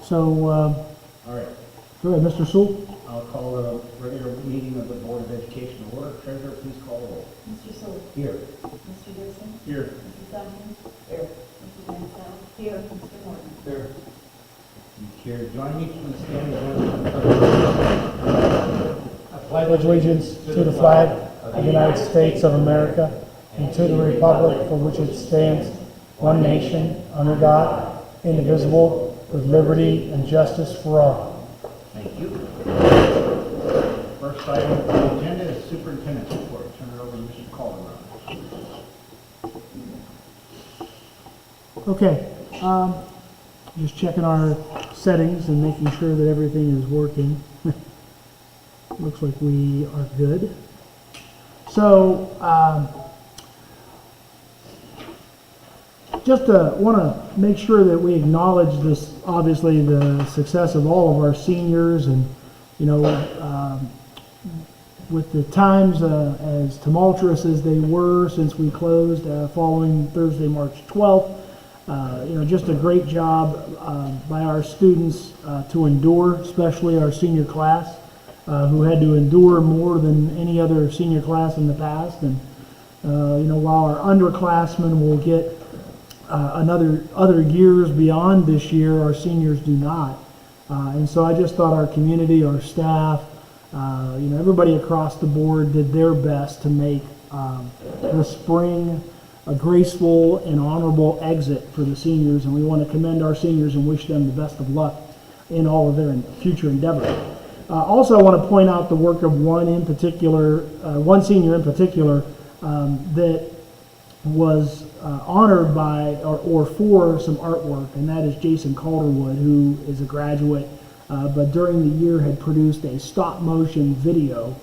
So, All right, go ahead, Mr. Sewell. I'll call the regular meeting of the Board of Education to order. Treasurer, please call the roll. Mr. Sewell. Here. Mr. Gibson. Here. Mrs. Duncan. Here. Mrs. Mansell. Here. Mr. Morgan. Here. You care. Join me for the standing ovation. I pledge allegiance to the flag of the United States of America and to the republic for which it stands, one nation, under God, indivisible, with liberty and justice for all. Thank you. First item on the agenda is Superintendent's report. Turn it over to Mr. Calderwood. Okay, just checking our settings and making sure that everything is working. Looks like we are good. So, just want to make sure that we acknowledge this, obviously, the success of all of our seniors, and, you know, with the times as tumultuous as they were since we closed following Thursday, March 12th, you know, just a great job by our students to endure, especially our senior class, who had to endure more than any other senior class in the past. And, you know, while our underclassmen will get other years beyond this year, our seniors do not. And so I just thought our community, our staff, you know, everybody across the board did their best to make the spring a graceful and honorable exit for the seniors, and we want to commend our seniors and wish them the best of luck in all of their future endeavors. Also, I want to point out the work of one senior in particular that was honored by or for some artwork, and that is Jason Calderwood, who is a graduate, but during the year had produced a stop-motion video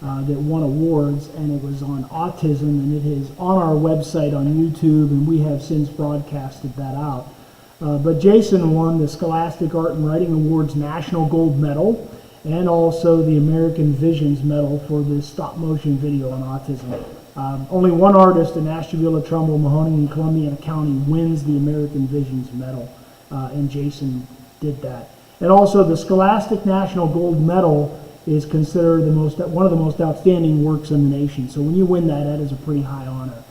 that won awards, and it was on autism, and it is on our website on YouTube, and we have since broadcasted that out. But Jason won the Scholastic Art and Writing Awards National Gold Medal and also the American Visions Medal for this stop-motion video on autism. Only one artist in Ashtabula, Trumbull, Mahoning, and Columbia County wins the American Visions Medal, and Jason did that. And also the Scholastic National Gold Medal is considered one of the most outstanding works in the nation. So when you win that, that is a pretty high honor.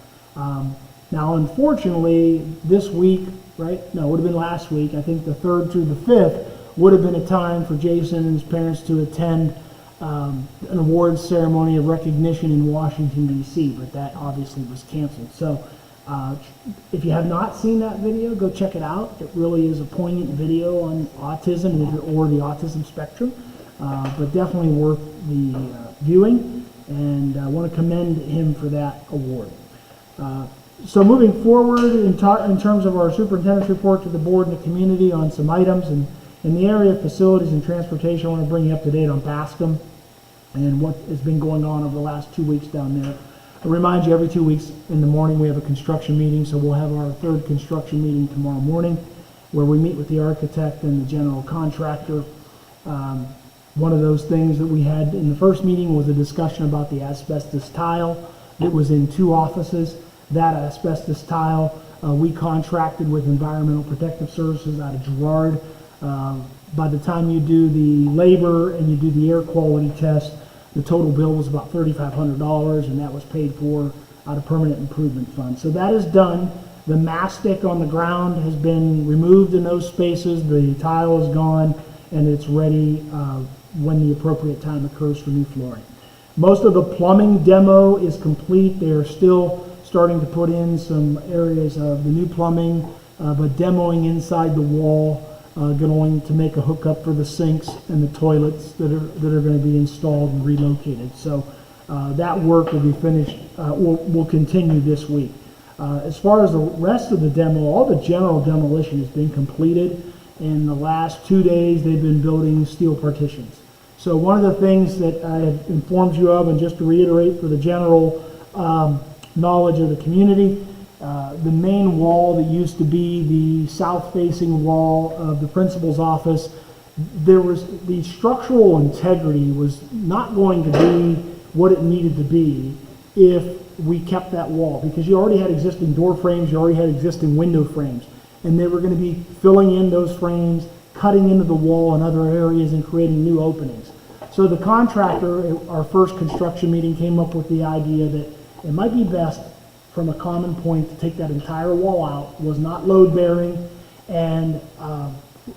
Now, unfortunately, this week, right? No, it would have been last week. I think the 3rd through the 5th would have been a time for Jason and his parents to attend an awards ceremony of recognition in Washington, D.C., but that obviously was canceled. So if you have not seen that video, go check it out. It really is a poignant video on autism or the autism spectrum, but definitely worth the viewing, and I want to commend him for that award. So moving forward in terms of our superintendent's report to the board and the community on some items, and in the area of facilities and transportation, I want to bring you up to date on Bascom and what has been going on over the last 2 weeks down there. I remind you, every 2 weeks in the morning we have a construction meeting, so we'll have our 3rd construction meeting tomorrow morning, where we meet with the architect and the general contractor. One of those things that we had in the first meeting was a discussion about the asbestos tile that was in 2 offices. That asbestos tile, we contracted with Environmental Protective Services out of Girard. By the time you do the labor and you do the air quality test, the total bill was about $3,500, and that was paid for out of permanent improvement fund. So that is done. The mastic on the ground has been removed in those spaces. The tile is gone, and it's ready when the appropriate time occurs for new flooring. Most of the plumbing demo is complete. They are still starting to put in some areas of the new plumbing, but demoing inside the wall, going to make a hookup for the sinks and the toilets that are going to be installed and relocated. So that work will be finished, will continue this week. As far as the rest of the demo, all the general demolition has been completed. In the last 2 days, they've been building steel partitions. So one of the things that I have informed you of, and just to reiterate for the general knowledge of the community, the main wall that used to be the south-facing wall of the principal's office, the structural integrity was not going to be what it needed to be if we kept that wall, because you already had existing door frames, you already had existing window frames, and they were going to be filling in those frames, cutting into the wall in other areas and creating new openings. So the contractor, at our first construction meeting, came up with the idea that it might be best from a common point to take that entire wall out, was not load bearing, and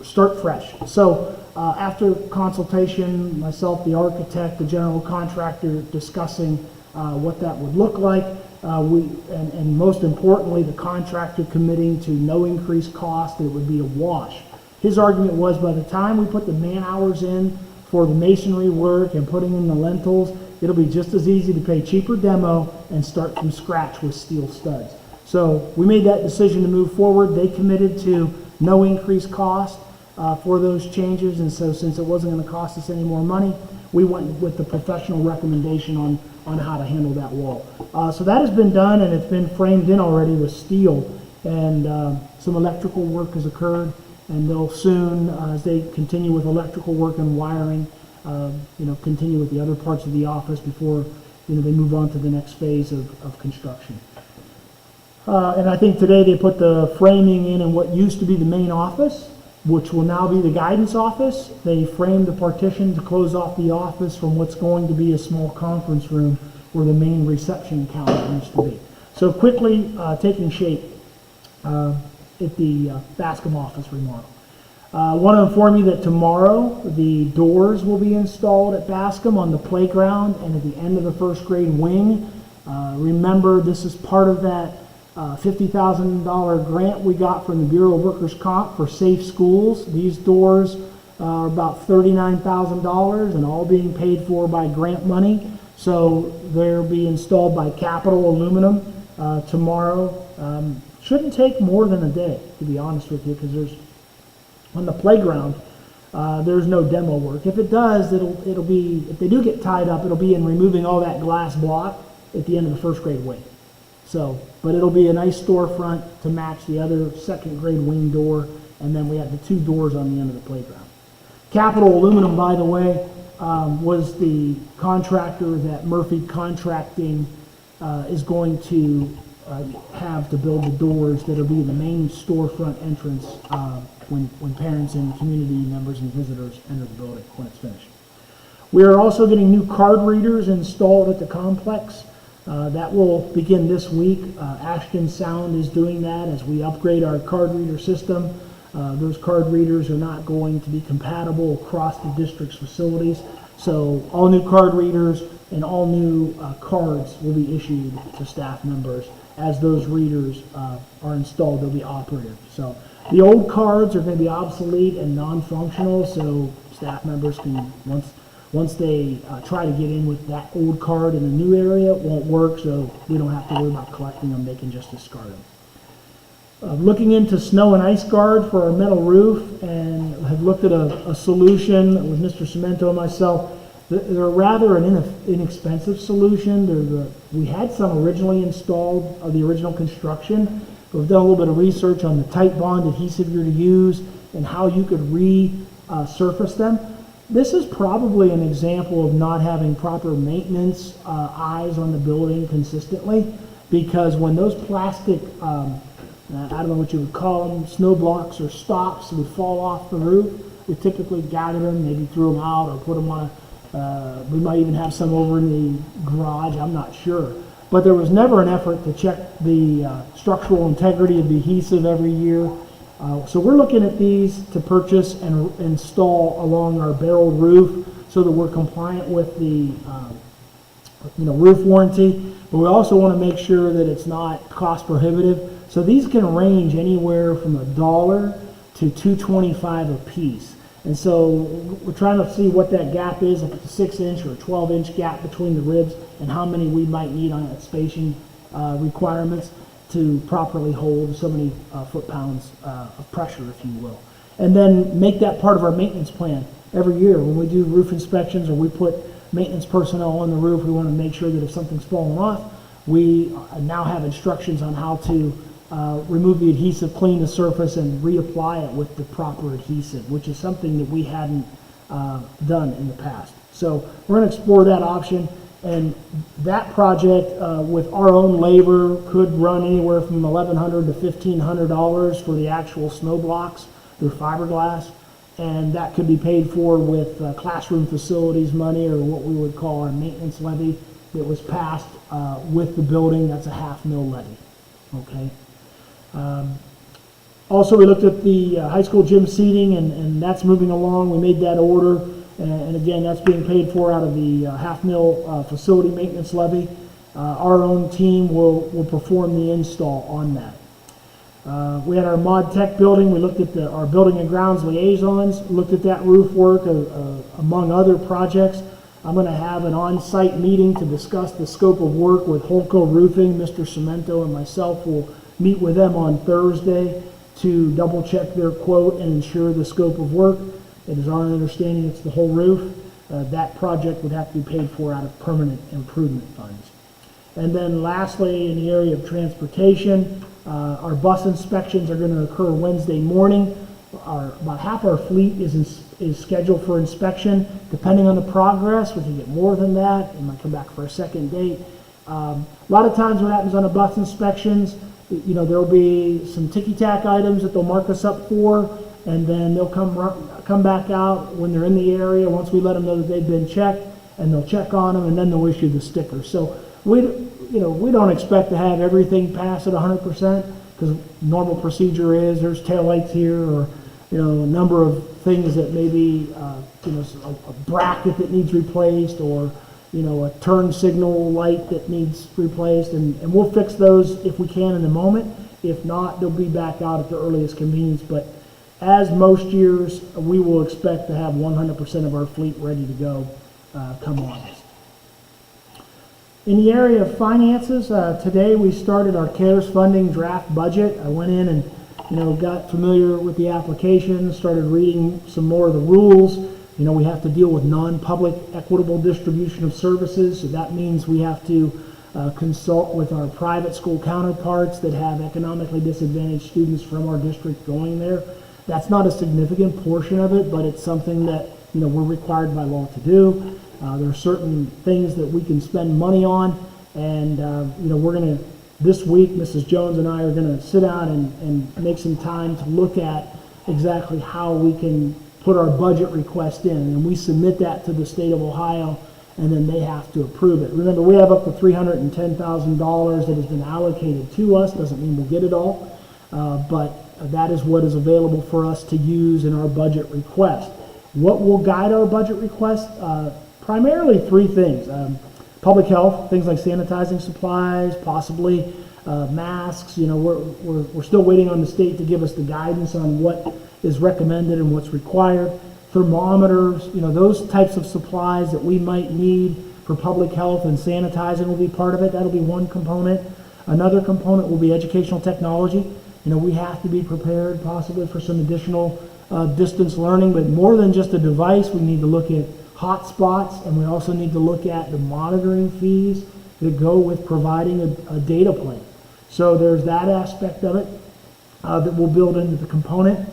start fresh. So after consultation, myself, the architect, the general contractor, discussing what that would look like, and most importantly, the contractor committing to no increased cost, that it would be a wash. His argument was, by the time we put the man hours in for the masonry work and putting in the lintels, it'll be just as easy to pay cheaper demo and start from scratch with steel studs. So we made that decision to move forward. They committed to no increased cost for those changes, and so since it wasn't going to cost us any more money, we went with the professional recommendation on how to handle that wall. So that has been done, and it's been framed in already with steel, and some electrical work has occurred, and they'll soon, as they continue with electrical work and wiring, continue with the other parts of the office before they move on to the next phase of construction. And I think today they put the framing in what used to be the main office, which will now be the guidance office. They framed the partition to close off the office from what's going to be a small conference room where the main reception counter used to be. So quickly taking shape at the Bascom office remodel. I want to inform you that tomorrow the doors will be installed at Bascom on the playground and at the end of the first grade wing. Remember, this is part of that $50,000 grant we got from the Bureau of Workers' Comp for safe schools. These doors are about $39,000 and all being paid for by grant money. So they'll be installed by Capital Aluminum tomorrow. Shouldn't take more than a day, to be honest with you, because there's on the playground there's no demo work. If it does, it'll be, if they do get tied up, it'll be in removing all that glass block at the end of the first grade wing. So, but it'll be a nice storefront to match the other second grade wing door, and then we have the two doors on the end of the playground. Capital Aluminum, by the way, was the contractor that Murphy Contracting is going to have to build the doors that'll be the main storefront entrance when parents and community members and visitors enter the building when it's finished. We are also getting new card readers installed at the complex. That will begin this week. Ashton Sound is doing that as we upgrade our card reader system. Those card readers are not going to be compatible across the district's facilities. So all new card readers and all new cards will be issued to staff members. As those readers are installed, they'll be operative. So the old cards are going to be obsolete and non-functional, so staff members can, once they try to get in with that old card in a new area, it won't work, so we don't have to worry about collecting them. They can just discard them. Looking into snow and ice guard for our metal roof, and have looked at a solution with Mr. Cemento and myself. They're rather an inexpensive solution. We had some originally installed of the original construction. We've done a little bit of research on the tight bond adhesive you're to use and how you could resurface them. This is probably an example of not having proper maintenance eyes on the building consistently, because when those plastic, I don't know what you would call them, snow blocks or stops would fall off the roof, we typically gather them, maybe threw them out or put them on we might even have some over in the garage, I'm not sure. But there was never an effort to check the structural integrity of the adhesive every year. So we're looking at these to purchase and install along our barreled roof so that we're compliant with the roof warranty. But we also want to make sure that it's not cost prohibitive. So these can range anywhere from $1 to $2.25 a piece. And so we're trying to see what that gap is, if it's a 6-inch or a 12-inch gap between the ribs, and how many we might need on that spacing requirements to properly hold so many foot-pounds of pressure, if you will. And then make that part of our maintenance plan every year. When we do roof inspections or we put maintenance personnel on the roof, we want to make sure that if something's falling off, we now have instructions on how to remove the adhesive, clean the surface, and reapply it with the proper adhesive, which is something that we hadn't done in the past. So we're going to explore that option, and that project with our own labor could run anywhere from $1,100 to $1,500 for the actual snow blocks through fiberglass, and that could be paid for with classroom facilities money, or what we would call our maintenance levy that was passed with the building. That's a $500,000 levy. Okay. Also, we looked at the high school gym seating, and that's moving along. We made that order, and again, that's being paid for out of the $500,000 facility maintenance levy. Our own team will perform the install on that. We had our Mod Tech building. We looked at our building and grounds liaisons, looked at that roof work, among other projects. I'm going to have an on-site meeting to discuss the scope of work with Holco Roofing. Mr. Cemento and myself will meet with them on Thursday to double check their quote and ensure the scope of work. It is our understanding it's the whole roof. That project would have to be paid for out of permanent improvement funds. And then lastly, in the area of transportation, our bus inspections are going to occur Wednesday morning. About half our fleet is scheduled for inspection. Depending on the progress, we can get more than that. It might come back for a second date. A lot of times what happens on the bus inspections, there'll be some ticky-tack items that they'll mark us up for, and then they'll come back out when they're in the area once we let them know that they've been checked, and they'll check on them, and then they'll issue the sticker. So we don't expect to have everything pass at 100%, because normal procedure is there's taillights here, or a number of things that maybe a bracket that needs replaced, or a turn signal light that needs replaced, and we'll fix those if we can in the moment. If not, they'll be back out at the earliest convenience. But as most years, we will expect to have 100% of our fleet ready to go come August. In the area of finances, today we started our CARES funding draft budget. I went in and got familiar with the application, started reading some more of the rules. We have to deal with non-public equitable distribution of services, so that means we have to consult with our private school counterparts that have economically disadvantaged students from our district going there. That's not a significant portion of it, but it's something that we're required by law to do. There are certain things that we can spend money on, and we're going to, this week, Mrs. Jones and I are going to sit down and make some time to look at exactly how we can put our budget request in, and we submit that to the state of Ohio, and then they have to approve it. Remember, we have up to $310,000 that has been allocated to us. Doesn't mean we'll get it all, but that is what is available for us to use in our budget request. What will guide our budget request? Primarily three things. Public health, things like sanitizing supplies, possibly masks. We're still waiting on the state to give us the guidance on what is recommended and what's required. Thermometers, those types of supplies that we might need for public health, and sanitizing will be part of it. That'll be one component. Another component will be educational technology. We have to be prepared possibly for some additional distance learning, but more than just a device, we need to look at hotspots, and we also need to look at the monitoring fees that go with providing a data plan. So there's that aspect of it that we'll build into the component,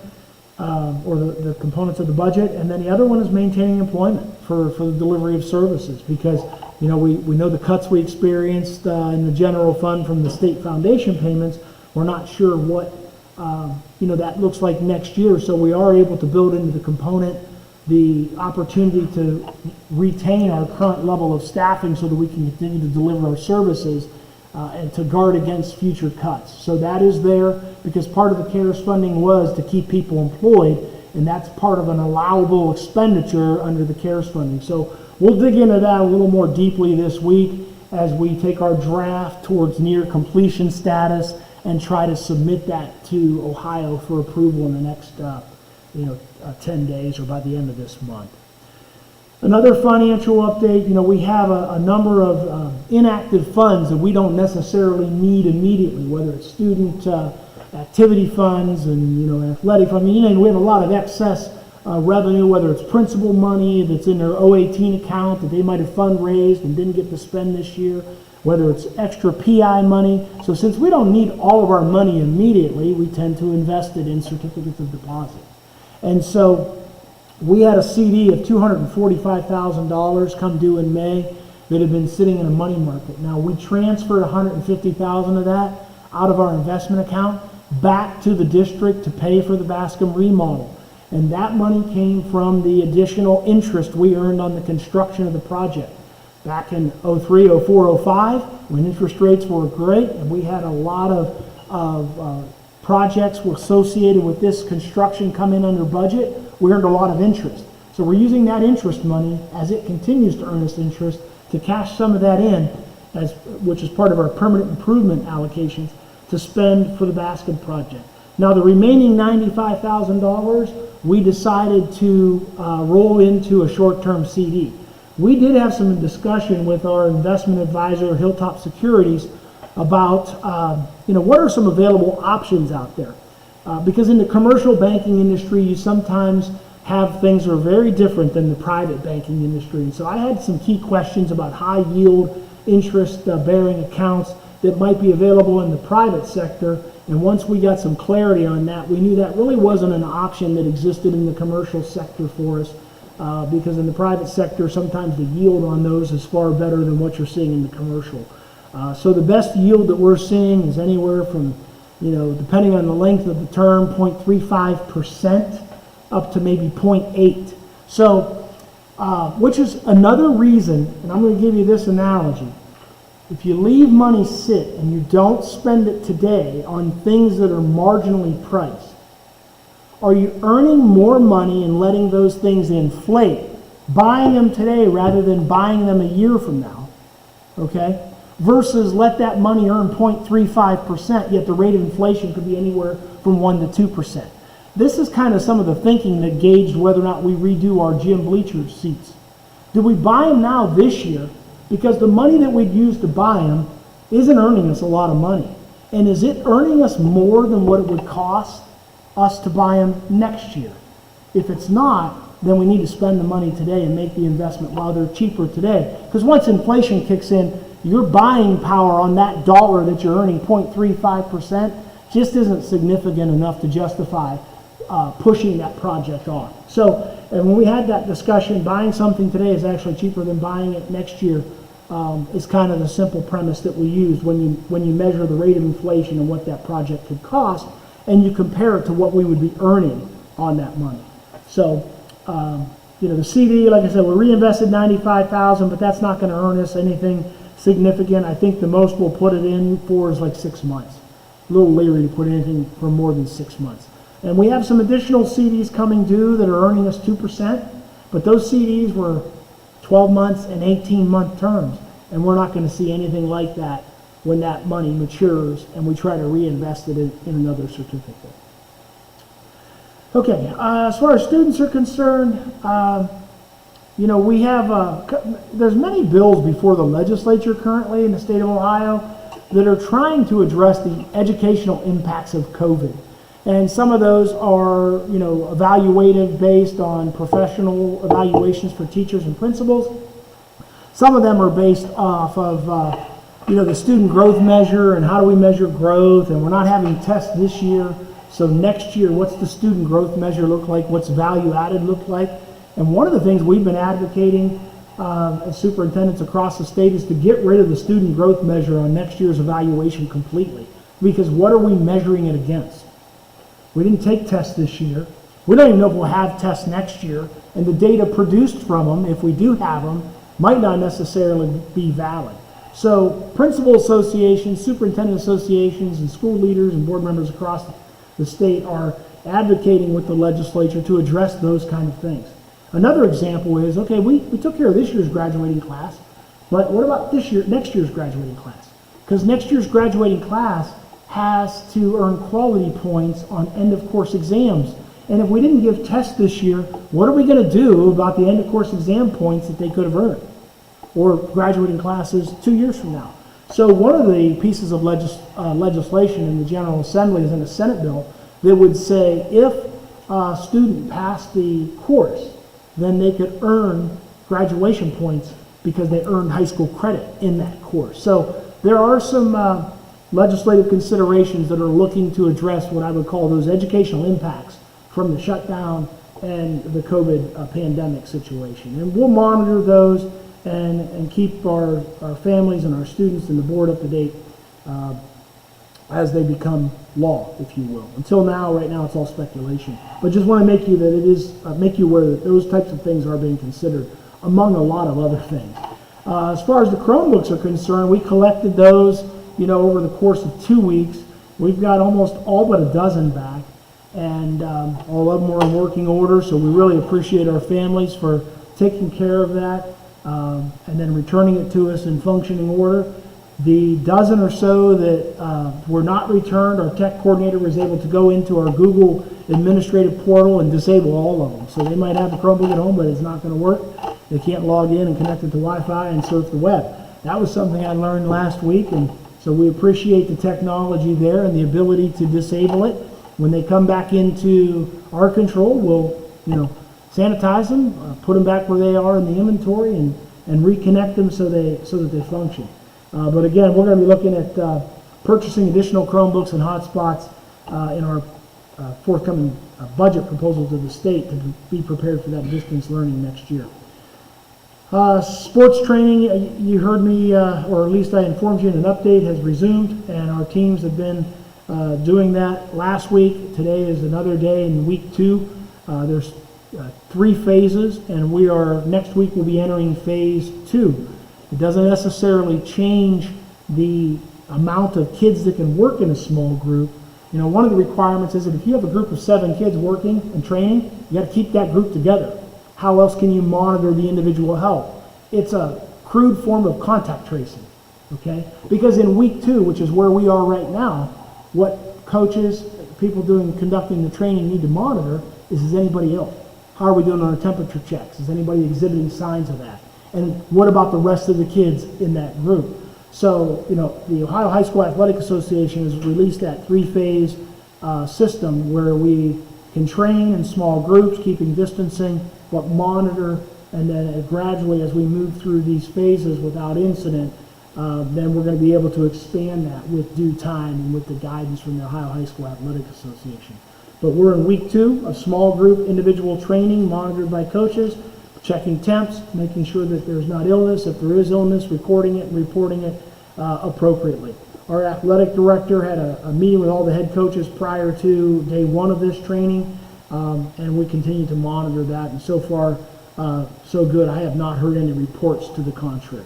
or the components of the budget. And then the other one is maintaining employment for the delivery of services, because we know the cuts we experienced in the general fund from the state foundation payments. We're not sure what that looks like next year, so we are able to build into the component the opportunity to retain our current level of staffing so that we can continue to deliver our services and to guard against future cuts. So that is there, because part of the CARES funding was to keep people employed, and that's part of an allowable expenditure under the CARES funding. So we'll dig into that a little more deeply this week as we take our draft towards near completion status and try to submit that to Ohio for approval in the next 10 days or by the end of this month. Another financial update, we have a number of inactive funds that we don't necessarily need immediately, whether it's student activity funds and athletic funds. We have a lot of excess revenue, whether it's principal money that's in their 018 account that they might have fundraised and didn't get to spend this year, whether it's extra PI money. So since we don't need all of our money immediately, we tend to invest it in certificates of deposit. And so we had a CD of $245,000 come due in May that had been sitting in a money market. Now we transferred $150,000 of that out of our investment account back to the district to pay for the Bascom remodel. And that money came from the additional interest we earned on the construction of the project. Back in '03, '04, '05, when interest rates were great and we had a lot of projects were associated with this construction come in under budget, we earned a lot of interest. So we're using that interest money as it continues to earn us interest to cash some of that in, which is part of our permanent improvement allocations, to spend for the basket project. Now the remaining $95,000 we decided to roll into a short-term CD. We did have some discussion with our investment advisor, Hilltop Securities, about what are some available options out there. Because in the commercial banking industry, you sometimes have things that are very different than the private banking industry. And so I had some key questions about high yield interest bearing accounts that might be available in the private sector. And once we got some clarity on that, we knew that really wasn't an option that existed in the commercial sector for us. Because in the private sector, sometimes the yield on those is far better than what you're seeing in the commercial. So the best yield that we're seeing is anywhere from, depending on the length of the term, 0.35% up to maybe 0.8. So, which is another reason, and I'm going to give you this analogy. If you leave money sit and you don't spend it today on things that are marginally priced, are you earning more money and letting those things inflate, buying them today rather than buying them a year from now, okay? Versus let that money earn 0.35%, yet the rate of inflation could be anywhere from 1 to 2%. This is kind of some of the thinking that gauged whether or not we redo our gym bleacher seats. Do we buy them now this year? Because the money that we'd use to buy them isn't earning us a lot of money. And is it earning us more than what it would cost us to buy them next year? If it's not, then we need to spend the money today and make the investment while they're cheaper today. Because once inflation kicks in, your buying power on that dollar that you're earning, 0.35%, just isn't significant enough to justify pushing that project on. So, and when we had that discussion, buying something today is actually cheaper than buying it next year, is kind of the simple premise that we use when you measure the rate of inflation and what that project could cost, and you compare it to what we would be earning on that money. So, the CD, like I said, we reinvested $95,000, but that's not going to earn us anything significant. I think the most we'll put it in for is like 6 months. A little leery to put anything for more than 6 months. And we have some additional CDs coming due that are earning us 2%, but those CDs were 12 months and 18-month terms, and we're not going to see anything like that when that money matures and we try to reinvest it in another certificate. Okay, as far as students are concerned, we have, there's many bills before the legislature currently in the state of Ohio that are trying to address the educational impacts of COVID. And some of those are, evaluative based on professional evaluations for teachers and principals. Some of them are based off of, the student growth measure and how do we measure growth, and we're not having tests this year. So next year, what's the student growth measure look like? What's value added look like? And one of the things we've been advocating as superintendents across the state is to get rid of the student growth measure on next year's evaluation completely. Because what are we measuring it against? We didn't take tests this year. We don't even know if we'll have tests next year. And the data produced from them, if we do have them, might not necessarily be valid. So principal associations, superintendent associations, and school leaders and board members across the state are advocating with the legislature to address those kind of things. Another example is, okay, we took care of this year's graduating class, but what about next year's graduating class? Because next year's graduating class has to earn quality points on end of course exams. And if we didn't give tests this year, what are we going to do about the end of course exam points that they could have earned? Or graduating classes 2 years from now. So one of the pieces of legislation in the General Assembly is in a Senate bill that would say if a student passed the course, then they could earn graduation points because they earned high school credit in that course. So there are some legislative considerations that are looking to address what I would call those educational impacts from the shutdown and the COVID pandemic situation. And we'll monitor those and keep our families and our students and the board up to date as they become law, if you will. Until now, right now, it's all speculation. But just want to make you that it is make you aware that those types of things are being considered, among a lot of other things. As far as the Chromebooks are concerned, we collected those, over the course of 2 weeks. We've got almost all but a dozen back, and all of them are in working order. So we really appreciate our families for taking care of that and then returning it to us in functioning order. The dozen or so that were not returned, our tech coordinator was able to go into our Google administrative portal and disable all of them. So they might have a Chromebook at home, but it's not going to work. They can't log in and connect it to Wi-Fi and surf the web. That was something I learned last week, and so we appreciate the technology there and the ability to disable it. When they come back into our control, we'll sanitize them, put them back where they are in the inventory, and reconnect them so that they function. But again, we're going to be looking at purchasing additional Chromebooks and hotspots in our forthcoming budget proposal to the state to be prepared for that distance learning next year. Sports training, you heard me, or at least I informed you, an update has resumed, and our teams have been doing that last week. Today is another day in week 2. There's 3 phases, and next week we'll be entering phase 2. It doesn't necessarily change the amount of kids that can work in a small group. One of the requirements is that if you have a group of 7 kids working and training, you got to keep that group together. How else can you monitor the individual health? It's a crude form of contact tracing, okay? Because in week 2, which is where we are right now, what coaches, people conducting the training need to monitor is anybody ill? How are we doing on our temperature checks? Is anybody exhibiting signs of that? And what about the rest of the kids in that group? So, the Ohio High School Athletic Association has released that 3-phase system where we can train in small groups, keeping distancing, but monitor, and then gradually as we move through these phases without incident, then we're going to be able to expand that with due time and with the guidance from the Ohio High School Athletic Association. But we're in week 2 of small group individual training monitored by coaches, checking temps, making sure that there's not illness. If there is illness, recording it and reporting it appropriately. Our athletic director had a meeting with all the head coaches prior to day 1 of this training, and we continue to monitor that. And so far, so good. I have not heard any reports to the contrary.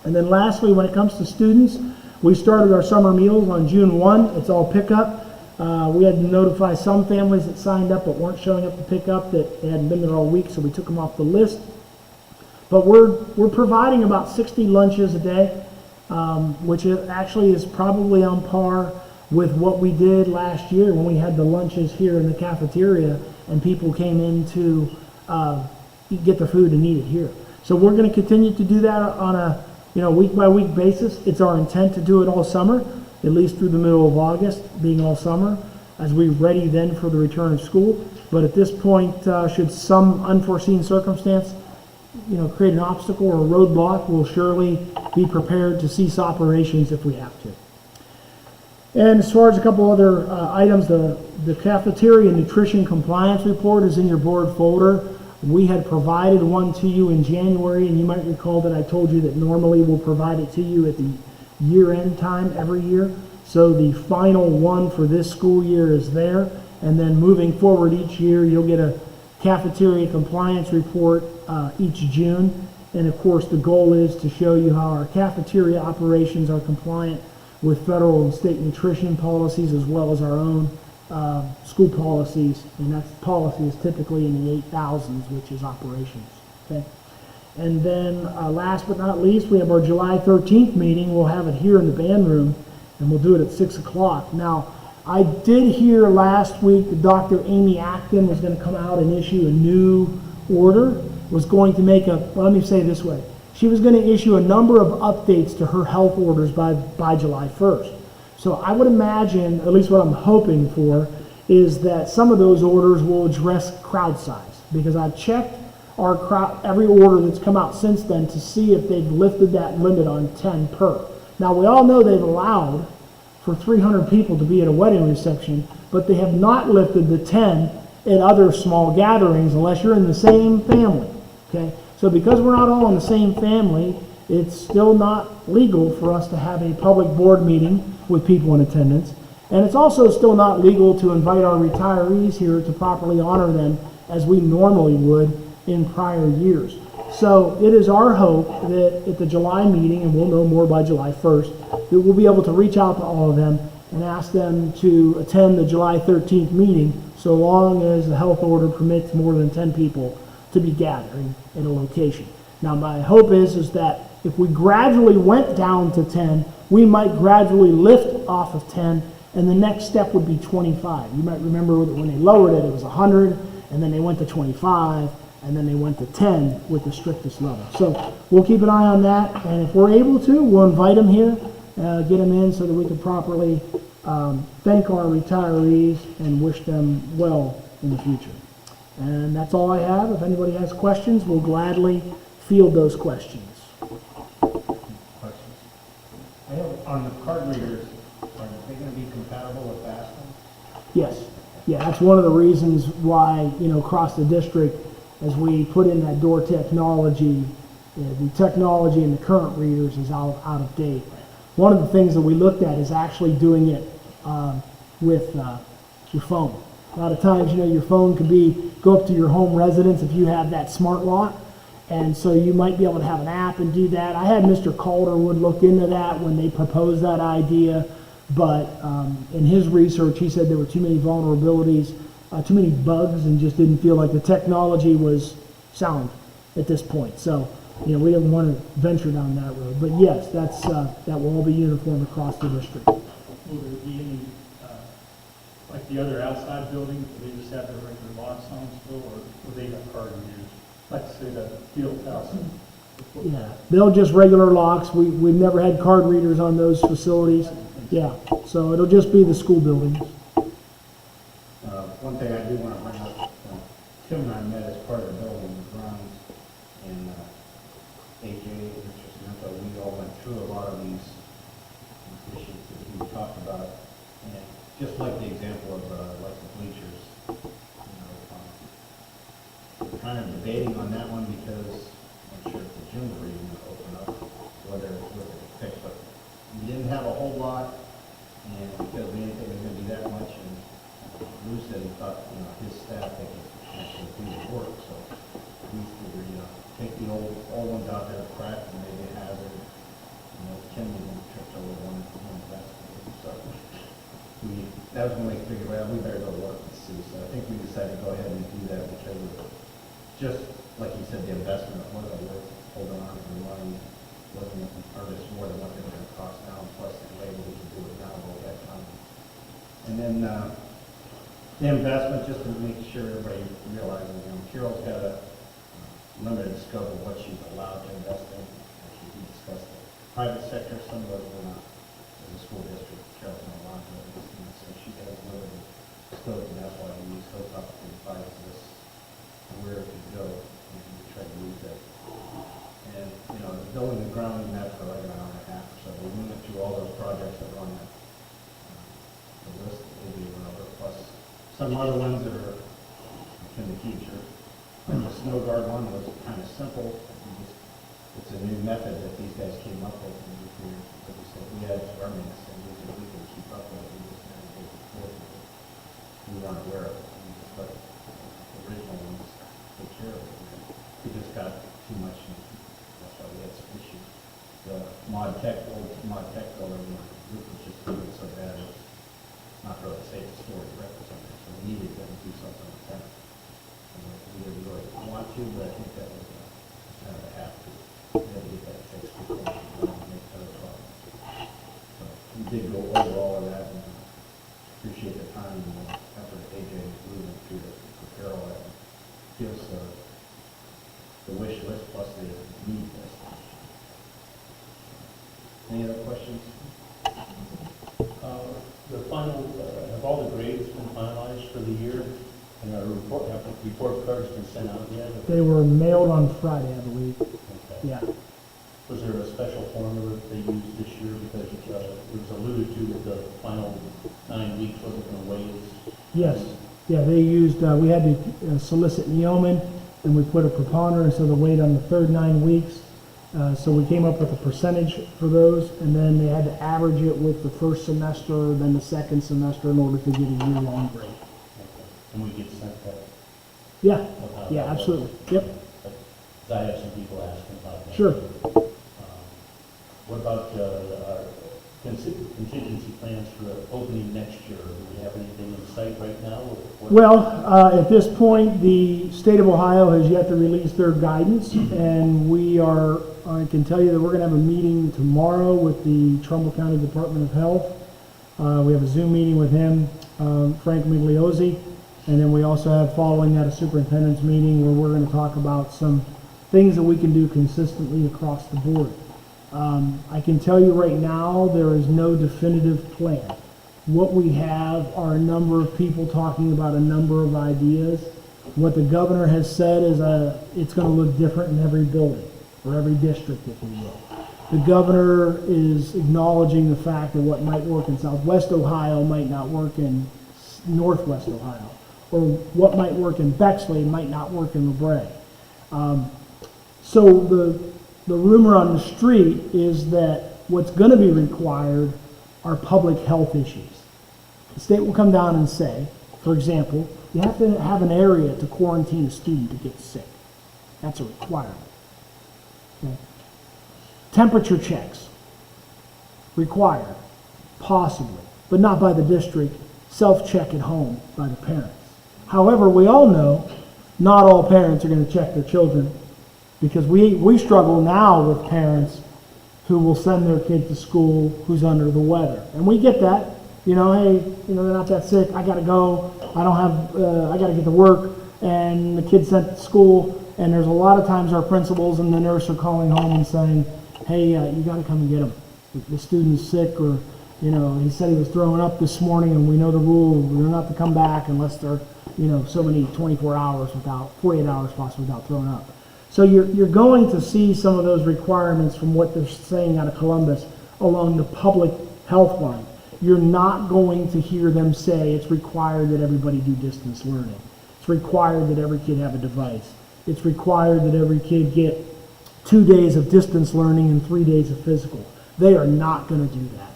And then lastly, when it comes to students, we started our summer meals on June 1. It's all pickup. We had to notify some families that signed up but weren't showing up to pick up that they hadn't been there all week, so we took them off the list. But we're providing about 60 lunches a day, which actually is probably on par with what we did last year when we had the lunches here in the cafeteria and people came in to get their food and eat it here. So we're going to continue to do that on a week by week basis. It's our intent to do it all summer, at least through the middle of August, being all summer, as we're ready then for the return of school. But at this point, should some unforeseen circumstance, create an obstacle or a roadblock, we'll surely be prepared to cease operations if we have to. And as far as a couple other items, the cafeteria nutrition compliance report is in your board folder. We had provided one to you in January, and you might recall that I told you that normally we'll provide it to you at the year-end time every year. So the final one for this school year is there, and then moving forward each year you'll get a cafeteria compliance report each June. And of course the goal is to show you how our cafeteria operations are compliant with federal and state nutrition policies as well as our own school policies, and that policy is typically in the 8,000s, which is operations. Okay. And then last but not least, we have our July 13th meeting. We'll have it here in the band room, and we'll do it at 6 o'clock. Now, I did hear last week that Dr. Amy Acton was going to come out and issue a new order, was going to make let me say it this way. She was going to issue a number of updates to her health orders by July 1st. So I would imagine, at least what I'm hoping for, is that some of those orders will address crowd size, because I've checked every order that's come out since then to see if they've lifted that limit on 10 per. Now we all know they've allowed for 300 people to be at a wedding reception, but they have not lifted the 10 at other small gatherings unless you're in the same family. Okay, so because we're not all in the same family it's still not legal for us to have a public board meeting with people in attendance. And it's also still not legal to invite our retirees here to properly honor them as we normally would in prior years. So it is our hope that at the July meeting, and we'll know more by July 1st, that we'll be able to reach out to all of them and ask them to attend the July 13th meeting, so long as the health order permits more than 10 people to be gathering at a location. Now, my hope is that if we gradually went down to 10, we might gradually lift off of 10, and the next step would be 25. You might remember that when they lowered it, it was 100, and then they went to 25, and then they went to 10 with the strictest level. So we'll keep an eye on that, and if we're able to, we'll invite them here, get them in so that we can properly thank our retirees and wish them well in the future. And that's all I have. If anybody has questions, we'll gladly field those questions. Questions? I have, on the card readers, are they going to be compatible with Aspen? Yes. Yeah, that's one of the reasons why, across the district, as we put in that door technology, the technology in the current readers is out of date. One of the things that we looked at is actually doing it with your phone. A lot of times, your phone could go up to your home residence if you have that smart lock, and so you might be able to have an app and do that. I had Mr. Calderwood look into that when they proposed that idea, but in his research, he said there were too many vulnerabilities, too many bugs, and just didn't feel like the technology was sound at this point. So, we didn't want to venture down that road. But yes, that will all be uniform across the district. Will there be any, like the other outside buildings, do they just have their regular locks on them still, or will they have card readers? Like say the field house. Yeah, they'll just regular locks. We've never had card readers on those facilities. Yeah, so it'll just be the school buildings. One thing I do want to bring up, Tim and I met as part of the building grounds, and AJ and Mr. Supplemental, we all went through a lot of these issues that we talked about, and just like the example of like the bleachers, we're kind of debating on that one because I'm not sure if the gyms are even going to open up, whether it's worth it to fix, but we didn't have a whole lot, and because we didn't think it was going to be that much, and Bruce said he thought, his staff, they could actually do the work, so we figured, take the old ones out there, crack, and maybe a hazard, Kim even tripped over one of that, so that was when we figured, well, we better go look and see, so I think we decided to go ahead and do that because of just, like you said, the investment wasn't worth holding on to the money, wasn't, or it's more than what they're going to cost now, plus the labor, we can do it now, all that time. And then, the investment, just to make sure everybody realizes, Carol's got a limited scope of what she's allowed to invest in. Actually, we discussed the private sector, some of those we're not, as a school district, Carol's not allowed to invest in, so she has limited scope, and that's why we use those up to advise us where to go, and we try to use that. And, the building and ground, we met for like an hour and a half, so we went through all those projects that were on that the list that we went over, plus some other ones that are in the future. And the snow guard one was kind of simple. It's a new method that these guys came up with. And we figured, like we said, we had experiments and we could keep up with it. We just never did before. We weren't aware of it. We just let the original ones take care of it. We just got too much, and that's why we had some issues. The old mod tech building, the roof was just doing so bad. It was not really safe to store it or something. So we needed them to do something like that. We didn't really want to, but I think that was kind of a have to. We had to get that fixed before we make other problems. So we did go over all of that, and appreciate the time and the effort of AJ and moving through to prepare all that. Give us the wish list plus the need list. Any other questions? The final, have all the grades been finalized for the year? And our report cards been sent out yet? They were mailed on Friday, I believe. Okay. Yeah. Was there a special formula that they used this year? Because it was alluded to that the final 9 weeks wasn't going to weigh as... Yes. Yeah, they used, we had to solicit Neoman, and we put a preponderance of the weight on the third 9 weeks. So we came up with a percentage for those, and then they had to average it with the first semester, then the second semester in order to get a year-long grade. And we get sent that. Yeah, of how yeah, that works. absolutely, yep, 'Cause I have some people asking about that. sure. What about our contingency plans for opening next year? Do we have anything in sight right now? Or what- Well, at this point, the state of Ohio has yet to release their guidance, and I can tell you that we're gonna have a meeting tomorrow with the Trumbull County Department of Health. We have a Zoom meeting with him, Frank Migliozzi, and then we also have, following that, a superintendent's meeting where we're gonna talk about some things that we can do consistently across the board. I can tell you right now, there is no definitive plan. What we have are a number of people talking about a number of ideas. What the governor has said is it's going to look different in every building, or every district, if you will. The governor is acknowledging the fact that what might work in Southwest Ohio might not work in Northwest Ohio, or what might work in Bexley might not work in LaBrae. So the rumor on the street is that what's going to be required are public health issues. The state will come down and say, for example, you have to have an area to quarantine a student to get sick. That's a requirement. Okay. Temperature checks, required, possibly, but not by the district. Self-check at home by the parents. However, we all know not all parents are going to check their children, because we struggle now with parents who will send their kid to school who's under the weather. And we get that. Hey, they're not that sick, I gotta go, I gotta get to work, and the kid's sent to school, and there's a lot of times our principals and the nurse are calling home and saying, hey, you gotta come and get him. The student's sick, or, he said he was throwing up this morning, and we know the rule, they're not to come back unless they're, so many 24 hours 48 hours possibly without throwing up. So you're going to see some of those requirements from what they're saying out of Columbus along the public health line. You're not going to hear them say it's required that everybody do distance learning. It's required that every kid have a device. It's required that every kid get 2 days of distance learning and 3 days of physical. They are not going to do that.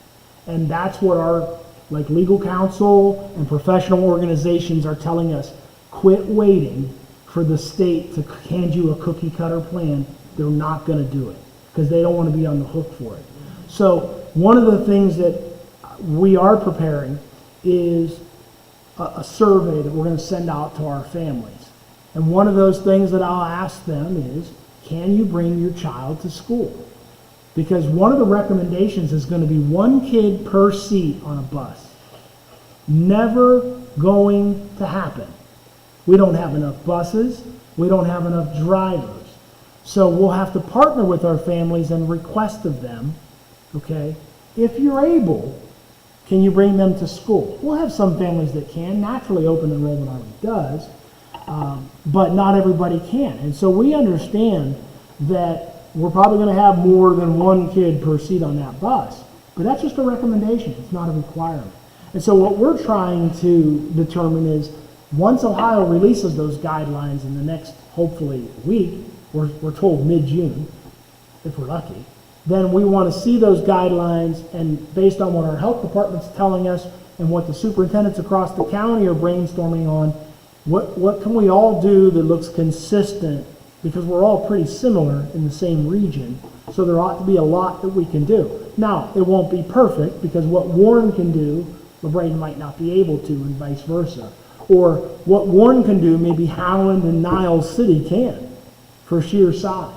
And that's what our legal counsel and professional organizations are telling us. Quit waiting for the state to hand you a cookie cutter plan. They're not going to do it because they don't want to be on the hook for it. So one of the things that we are preparing is a survey that we're going to send out to our families. And one of those things that I'll ask them is, can you bring your child to school? Because one of the recommendations is going to be 1 kid per seat on a bus. Never going to happen. We don't have enough buses. We don't have enough drivers. So we'll have to partner with our families and request of them, okay, if you're able, can you bring them to school? We'll have some families that can. Naturally, open enrollment already does, but not everybody can. And so we understand that we're probably going to have more than 1 kid per seat on that bus, but that's just a recommendation. It's not a requirement. And so what we're trying to determine is, once Ohio releases those guidelines in the next, hopefully, week, we're told mid-June, if we're lucky, then we want to see those guidelines, and based on what our health department's telling us and what the superintendents across the county are brainstorming on, what can we all do that looks consistent, because we're all pretty similar in the same region, so there ought to be a lot that we can do. Now, it won't be perfect, because what Warren can do, LaBrae might not be able to, and vice versa. Or what Warren can do, maybe Howland and Niles City can, for sheer size.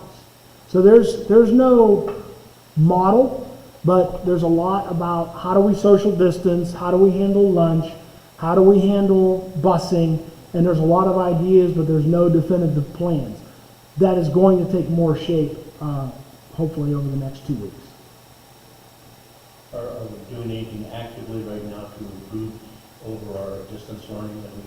So there's no model, but there's a lot about how do we social distance, how do we handle lunch, how do we handle busing, and there's a lot of ideas, but there's no definitive plans. That is going to take more shape, hopefully over the next 2 weeks. Are we doing anything actively right now to improve over our distance learning that we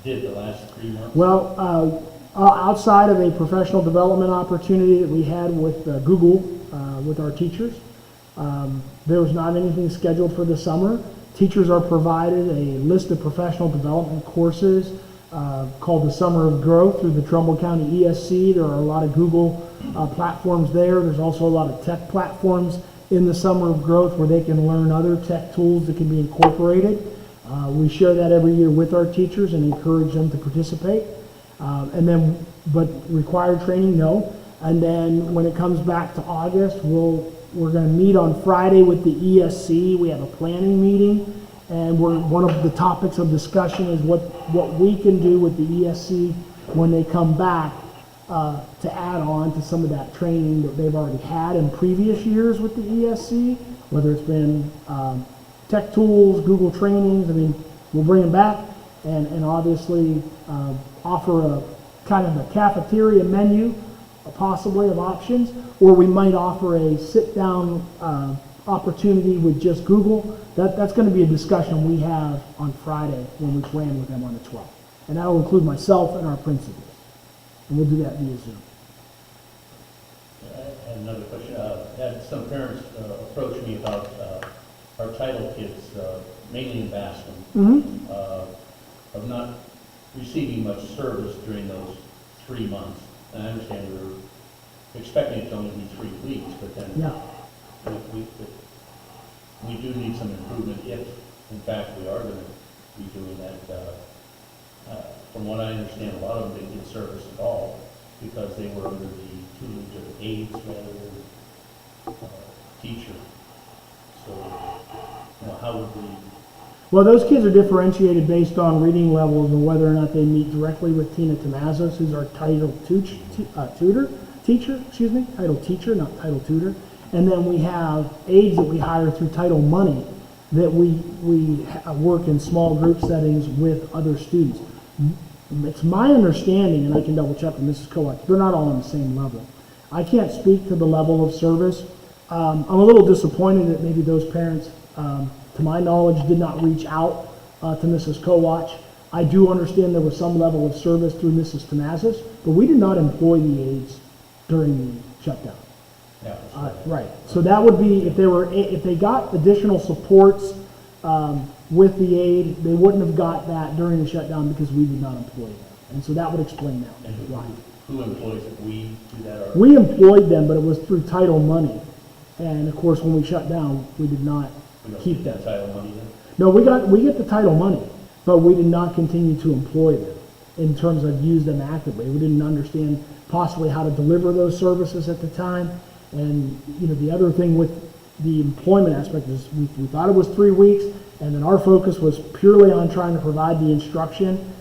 did the last 3 months? Well, outside of a professional development opportunity that we had with Google, with our teachers, there was not anything scheduled for the summer. Teachers are provided a list of professional development courses called the Summer of Growth through the Trumbull County ESC. There are a lot of Google platforms there. There's also a lot of tech platforms in the Summer of Growth where they can learn other tech tools that can be incorporated. We share that every year with our teachers and encourage them to participate. But required training, no. And then when it comes back to August, we're going to meet on Friday with the ESC. We have a planning meeting. And one of the topics of discussion is what we can do with the ESC when they come back to add on to some of that training that they've already had in previous years with the ESC, whether it's been tech tools, Google trainings. I mean, we'll bring them back and obviously offer a kind of a cafeteria menu, possibly of options, or we might offer a sit-down opportunity with just Google. That's going to be a discussion we have on Friday when we plan with them on the 12th. And that'll include myself and our principals. And we'll do that via Zoom. I had another question. Had some parents approach me about our title kids, mainly in Bascom, of not receiving much service during those 3 months. And I understand we were expecting it to only be 3 weeks, but then we do need some improvement if, in fact, we are going to be doing that. From what I understand, a lot of them didn't get service at all because they were under the tutelage of aides rather than teacher. So, how would we? Well, those kids are differentiated based on reading levels and whether or not they meet directly with Tina Tomazos, who's our title teacher, not title tutor. And then we have aides that we hire through title money that we work in small group settings with other students. It's my understanding, and I can double check with Mrs. Kowak, they're not all on the same level. I can't speak to the level of service. I'm a little disappointed that maybe those parents, to my knowledge, did not reach out to Mrs. Kowach. I do understand there was some level of service through Mrs. Tomazos, but we did not employ the aides during the shutdown. Yeah, Right. So that would be if they got additional supports with the aid, they wouldn't have got that during the shutdown because we did not employ them. And so that would explain that. And Why. who employs it? We do that? Or? We employed them, but it was through title money. And of course, when we shut down, we did not keep that title money then? No, we get the title money, but we did not continue to employ them in terms of use them actively. We didn't understand possibly how to deliver those services at the time. And the other thing with the employment aspect is we thought it was 3 weeks, and then our focus was purely on trying to provide the instruction.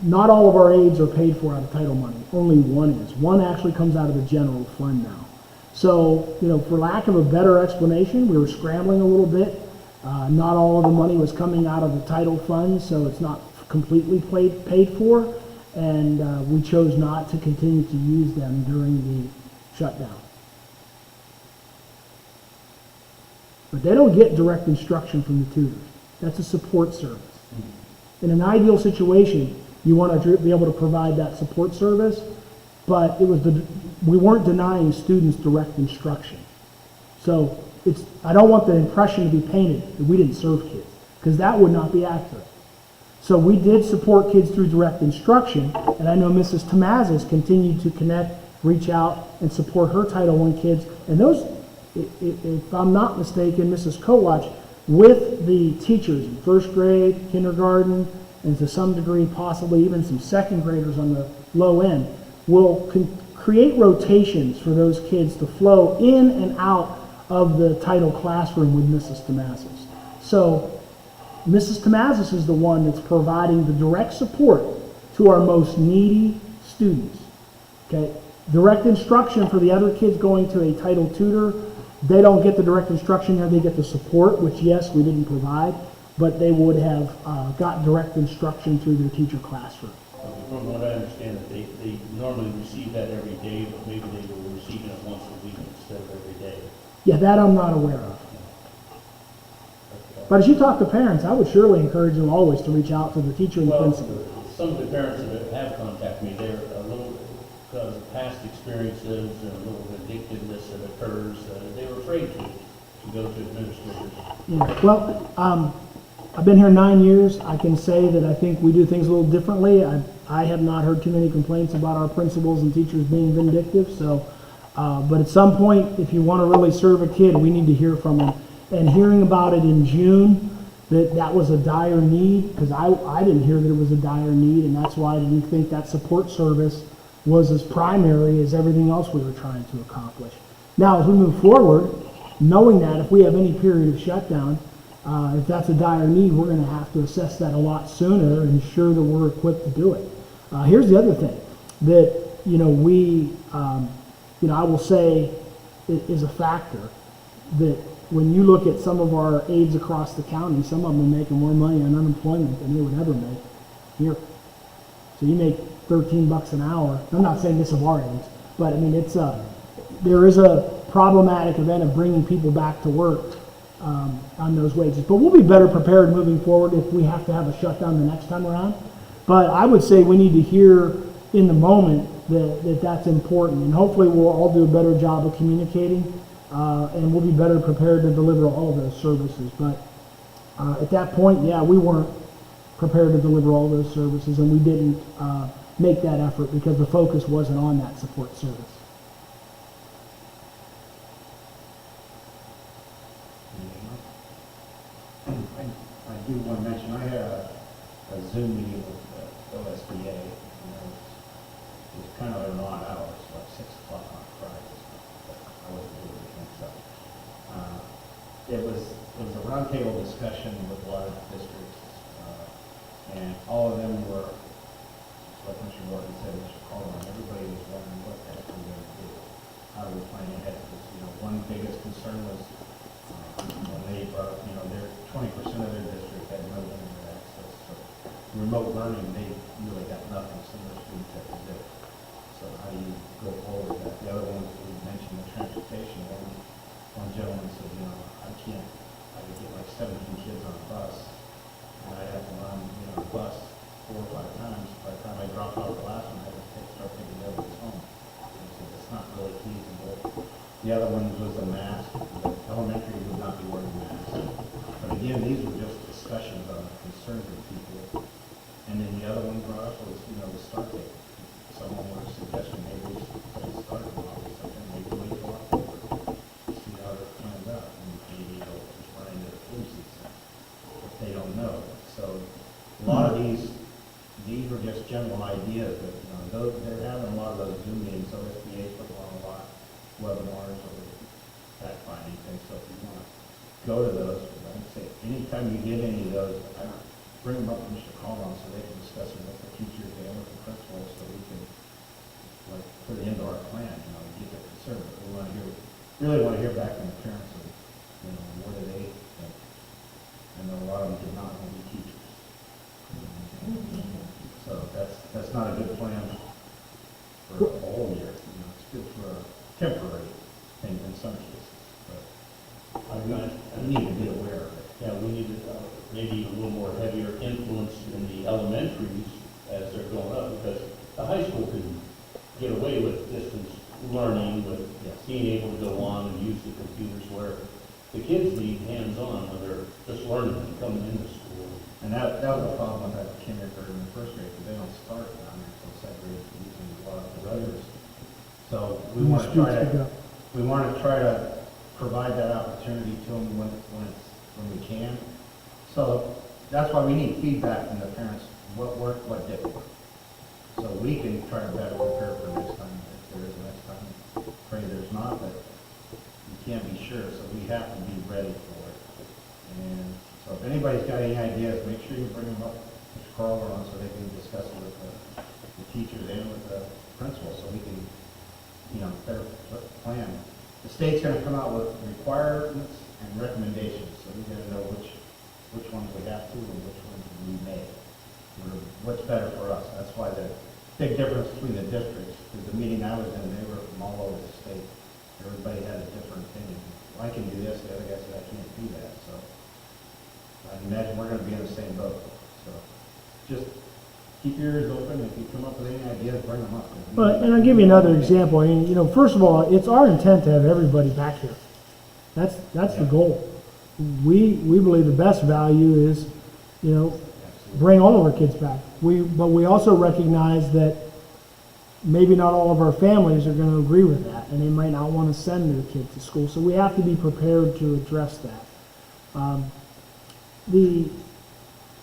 Not all of our aides are paid for out of title money. Only one is. One actually comes out of the general fund now. So, for lack of a better explanation, we were scrambling a little bit. Not all of the money was coming out of the title fund, so it's not completely paid for. And we chose not to continue to use them during the shutdown. But they don't get direct instruction from the tutors. That's a support service. In an ideal situation, you want to be able to provide that support service, but we weren't denying students direct instruction. So I don't want the impression to be painted that we didn't serve kids, because that would not be accurate. So we did support kids through direct instruction, and I know Mrs. Tomazos continued to connect, reach out, and support her Title I kids. And those, if I'm not mistaken, Mrs. Kowach, with the teachers in first grade, kindergarten, and to some degree possibly even some second graders on the low end, will create rotations for those kids to flow in and out of the title classroom with Mrs. Tomazos. So Mrs. Tomazos is the one that's providing the direct support to our most needy students. Okay? Direct instruction for the other kids going to a title tutor, they don't get the direct instruction there, they get the support, which yes, we didn't provide, but they would have got direct instruction through their teacher classroom. From what I understand, they normally receive that every day, but maybe they were receiving it once a week instead of every day. Yeah, that I'm not aware of. But as you talk to parents, I would surely encourage them always to reach out to the teacher and the principal. Some of the parents that have contacted me, they're a little, because of past experiences and a little vindictiveness that occurs, they were afraid to go to administrators. Yeah, well, I've been here 9 years. I can say that I think we do things a little differently. I have not heard too many complaints about our principals and teachers being vindictive, so, but at some point, if you want to really serve a kid, we need to hear from them. And hearing about it in June, that was a dire need, because I didn't hear that it was a dire need, and that's why I didn't think that support service was as primary as everything else we were trying to accomplish. Now, as we move forward, knowing that if we have any period of shutdown, if that's a dire need, we're going to have to assess that a lot sooner and ensure that we're equipped to do it. Here's the other thing that, I will say is a factor, that when you look at some of our aides across the county, some of them are making more money on unemployment than they would ever make here. So you make $13 an hour. I'm not saying this of our aides, but I mean, there is a problematic event of bringing people back to work on those wages. But we'll be better prepared moving forward if we have to have a shutdown the next time around. But I would say we need to hear in the moment that that's important, and hopefully we'll all do a better job of communicating, and we'll be better prepared to deliver all of those services. But at that point, yeah, we weren't prepared to deliver all those services, and we didn't make that effort because the focus wasn't on that support service. I do want to mention, I had a Zoom meeting with the OSBA, and it was kind of an odd hour, it's like 6 o'clock on Friday, but I wasn't doing anything, so. It was a roundtable discussion with a lot of districts, and all of them were, like Mr. Morgan said, Mr. Collin, everybody was wondering what the heck we were going to do. How do we plan ahead? Because, one biggest concern was, when they brought up, their 20% of their district had no internet access. So remote learning, they really got nothing, some of the students had to do. So how do you go forward with that? The other ones, we mentioned the transportation. One gentleman said, I could get like 17 kids on a bus, and I have to run, a bus 4 or 5 times. By the time I drop out of the last one, I have to start taking the others home. So it's not really feasible. The other one was a mask. The elementary would not be wearing masks. But again, these were just discussions on concerns of people. And then the other one brought up was, the start date. Someone was suggesting maybe we should start in August, and maybe wait till October, see how it turns out. And maybe they'll just run into the flu season if they don't know. So a lot of these were just general ideas, but, they're having a lot of those Zoom meetings, so SBA put on a lot. Webinars or fact-finding things, so if you want to go to those, I'd say anytime you get any of those, I bring them up to Mr. Collins so they can discuss it with the teachers and with the principals, so we can put it into our plan, get their concern. But we really want to hear back from the parents of, what do they think? I know a lot of them did not want to be teachers. So that's not a good plan for a whole year. It's good for a temporary thing in some cases, but we need to be aware of it. Yeah, we need maybe a little more heavier influence in the elementaries as they're going up, because the high school can get away with distance learning, with being able to go on and use the computers, where the kids need hands-on when they're just learning and coming into school. And that was a problem with that kindergarten and first grade, because they don't start down there until second grade using a lot of the others. So we want to try to provide that opportunity to them when we can. So that's why we need feedback from the parents, what worked, what didn't work. So we can try to better prepare for next time, if there is a next time. Pray there's not, but you can't be sure, so we have to be ready for it. And so if anybody's got any ideas, make sure you bring them up to Mr. Carl on so they can discuss it with the teachers and with the principals, so we can better plan. The state's going to come out with requirements and recommendations, so we got to know which ones we have to and which ones we may. Or what's better for us. That's why the big difference between the districts, because the meeting I was in, they were from all over the state. Everybody had a different opinion. Well, I can do this, the other guy said I can't do that. So I imagine we're going to be in the same boat. So just keep your ears open. If you come up with any ideas, bring them up. But, and I'll give you another example. I mean, first of all, it's our intent to have everybody back here. That's the goal. We believe the best value is you know, Absolutely. bring all of our kids back. But we also recognize that maybe not all of our families are going to agree with that, and they might not want to send their kid to school. So we have to be prepared to address that. The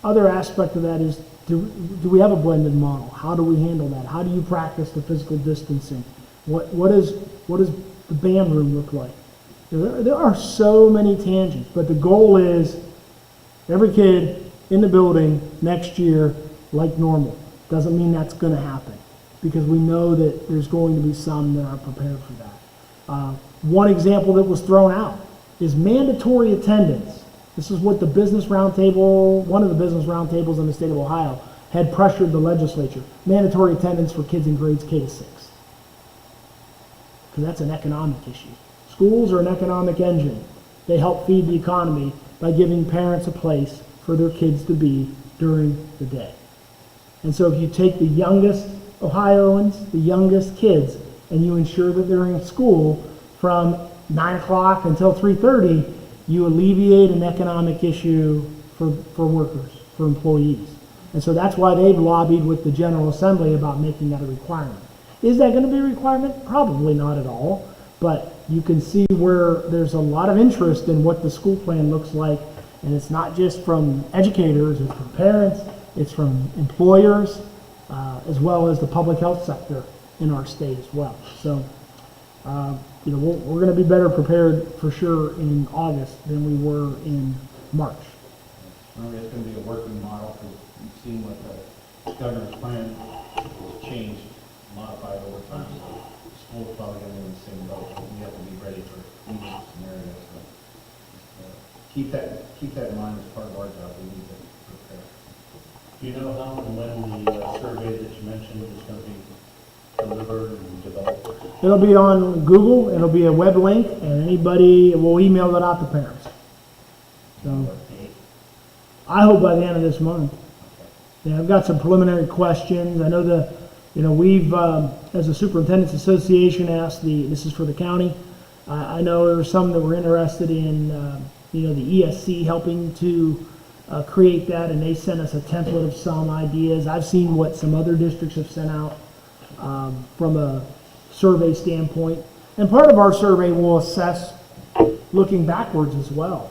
other aspect of that is, do we have a blended model? How do we handle that? How do you practice the physical distancing? What does the band room look like? There are so many tangents, but the goal is every kid in the building next year like normal. Doesn't mean that's going to happen, because we know that there's going to be some that are prepared for that. One example that was thrown out is mandatory attendance. This is what the business roundtable, one of the business roundtables in the state of Ohio, had pressured the legislature. Mandatory attendance for kids in grades K to 6. Because that's an economic issue. Schools are an economic engine. They help feed the economy by giving parents a place for their kids to be during the day. And so if you take the youngest Ohioans, the youngest kids, and you ensure that they're in school from 9 o'clock until 3:30, you alleviate an economic issue for workers, for employees. And so that's why they've lobbied with the General Assembly about making that a requirement. Is that going to be a requirement? Probably not at all. But you can see where there's a lot of interest in what the school plan looks like. And it's not just from educators, it's from parents, it's from employers, as well as the public health sector in our state as well. So, we're going to be better prepared for sure in August than we were in March. Remember, it's going to be a working model, because you've seen what the governor's plan was changed, modified over time, so the school's probably going to be in the same boat. We have to be ready for any scenarios. So, keep that in mind as part of our job. We need to prepare. Do you know how and when the survey that you mentioned is going to be delivered and developed? It'll be on Google, it'll be a web link, and anybody will email it out to parents. So, I hope by the end of this month. Yeah, I've got some preliminary questions. I know we've, as a superintendent's association, asked this is for the county. I know there were some that were interested in, the ESC helping to create that, and they sent us a template of some ideas. I've seen what some other districts have sent out from a survey standpoint. And part of our survey will assess looking backwards as well,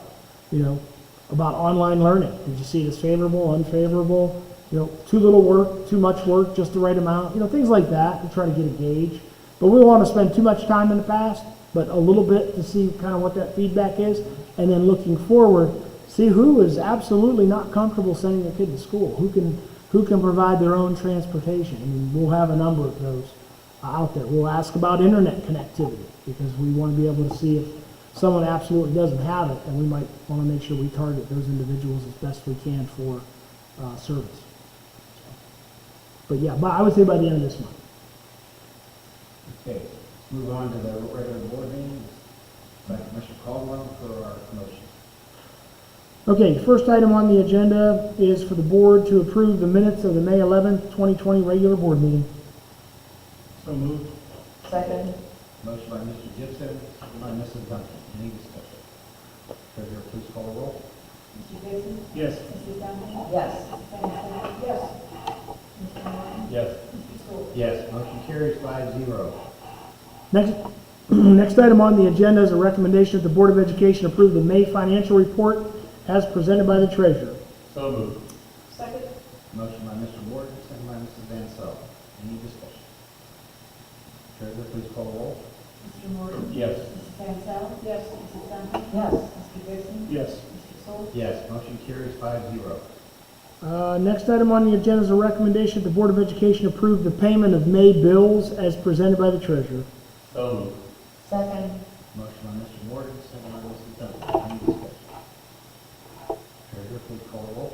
about online learning. Did you see it as favorable, unfavorable? Too little work, too much work, just the right amount, things like that to try to get a gauge. But we don't want to spend too much time in the past, but a little bit to see kind of what that feedback is. And then looking forward, see who is absolutely not comfortable sending their kid to school, who can provide their own transportation. I mean, we'll have a number of those out there. We'll ask about internet connectivity, because we want to be able to see if someone absolutely doesn't have it, and we might want to make sure we target those individuals as best we can for service. But yeah, I would say by the end of this month. Okay, let's move on to the regular board meeting. Back to Mr. Caldwell for our motion. Okay, first item on the agenda is for the board to approve the minutes of the May 11th, 2020 regular board meeting. So moved. Second. Motion by Mr. Gibson, second by Mrs. Duncan. Any discussion? Treasurer, please call the roll. Mr. Gibson? Yes. Mrs. Duncan? Yes. Mrs. Van Yes. Mr. Martin? Yes. Mr. Sewell? Yes, motion carries 5-0. Next item on the agenda is a recommendation that the Board of Education approve the May financial report as presented by the treasurer. So moved. Second. Motion by Mr. Ward, second by Mrs. Van Sel. Any discussion? Treasurer, please call the roll. Mr. Morton? Yes. Mrs. Van Sel? Yes. Mrs. Duncan? Yes. Mr. Gibson? Yes. Mr. Sewell? Yes, motion carries 5-0. Next item on the agenda is a recommendation that the Board of Education approve the payment of May bills as presented by the treasurer. So moved. Second. Motion by Mr. Ward, second by Mrs. Duncan. Any discussion? Treasurer, please call the roll.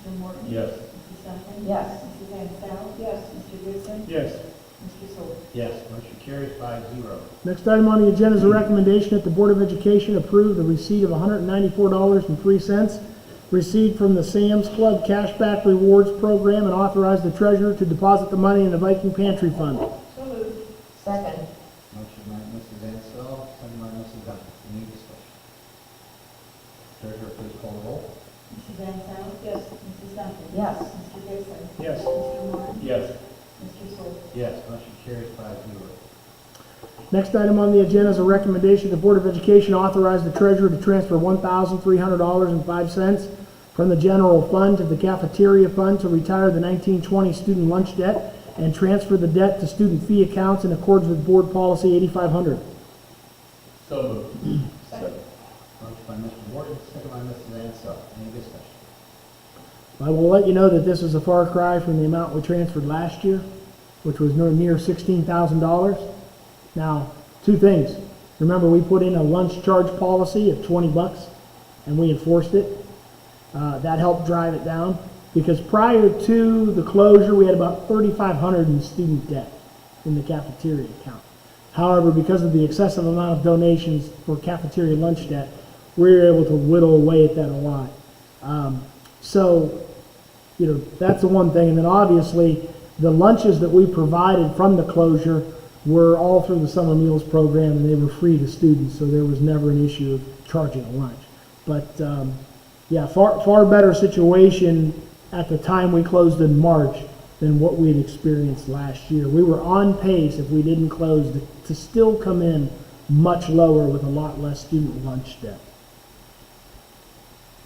Mr. Morton? Yes. Mrs. Duncan? Yes. Mrs. Van Sel? Yes. Mr. Gibson? Yes. Mr. Sewell? Yes, motion carries 5-0. Next item on the agenda is a recommendation that the Board of Education approve the receipt of $194.03 received from the Sam's Club Cashback Rewards Program, and authorize the treasurer to deposit the money in the Viking Pantry Fund. So moved. Second. Motion by Mrs. Van Sel, second by Mrs. Duncan. Any discussion? Treasurer, please call the roll. Mrs. Van Sel? Yes. Yes, motion carries 5-0. Next item on the agenda is a recommendation the Board of Education authorize the treasurer to transfer $1,300.05 from the general fund to the cafeteria fund to retire the 1920 student lunch debt and transfer the debt to student fee accounts in accordance with Board Policy 8500. So moved. Second. Motion by Mr. Morton, second by Mrs. Ansell. Any discussion? I will let you know that this is a far cry from the amount we transferred last year, which was near $16,000. Now, two things. Remember, we put in a lunch charge policy of $20, and we enforced it. That helped drive it down, because prior to the closure, we had about $3,500 in student debt in the cafeteria account. However, because of the excessive amount of donations for cafeteria lunch debt, we were able to whittle away at that a lot. That's the one thing. And then obviously, the lunches that we provided from the closure were all through the summer meals program, and they were free to students, so there was never an issue of charging a lunch. But far better situation at the time we closed in March than what we had experienced last year. We were on pace, if we didn't close, to still come in much lower with a lot less student lunch debt.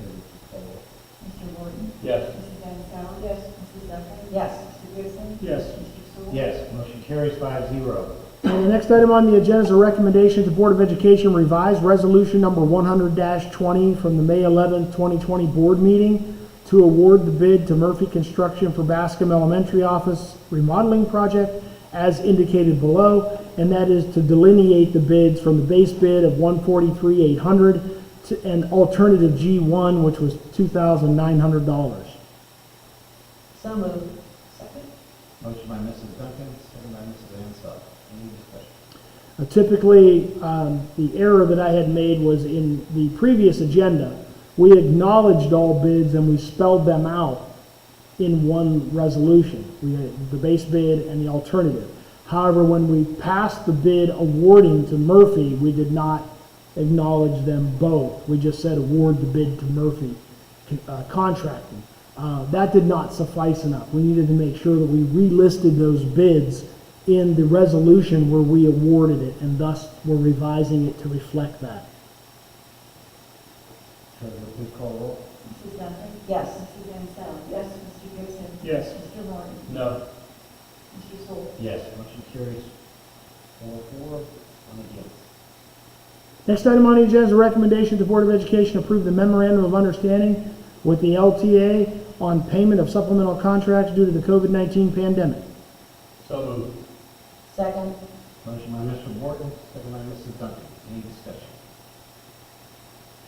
Mr. Morton? Yes. Mrs. Ansell? Yes. Mrs. Duffy? Yes. Mr. Gibson? Yes. Mr. Sewell? Yes, motion carries 5-0. And the next item on the agenda is a recommendation to Board of Education revise resolution number 100-20 from the May 11th, 2020 board meeting to award the bid to Murphy Construction for Bascom Elementary Office remodeling project as indicated below, and that is to delineate the bids from the base bid of $143,800 to an alternative G1, which was $2,900. So moved. Second. Motion by Mrs. Duncan, second by Mrs. Ansell. Any discussion? Typically, the error that I had made was in the previous agenda, we acknowledged all bids and we spelled them out in one resolution. We had the base bid and the alternative. However, when we passed the bid awarding to Murphy, we did not acknowledge them both. We just said award the bid to Murphy Contracting. That did not suffice enough. We needed to make sure that we relisted those bids in the resolution where we awarded it, and thus we're revising it to reflect that. Treasurer, please call the roll. Mrs. Duffy? Yes. Mrs. Ansell? Yes. Mr. Gibson? Yes. Mr. Morton? No. Mr. Sewell? Yes, motion carries 4-4 on against. Next item on the agenda is a recommendation to the Board of Education approve the memorandum of understanding with the LTA on payment of supplemental contracts due to the COVID-19 pandemic. So moved. Second. Motion by Mr. Morton, second by Mrs. Duncan. Any discussion?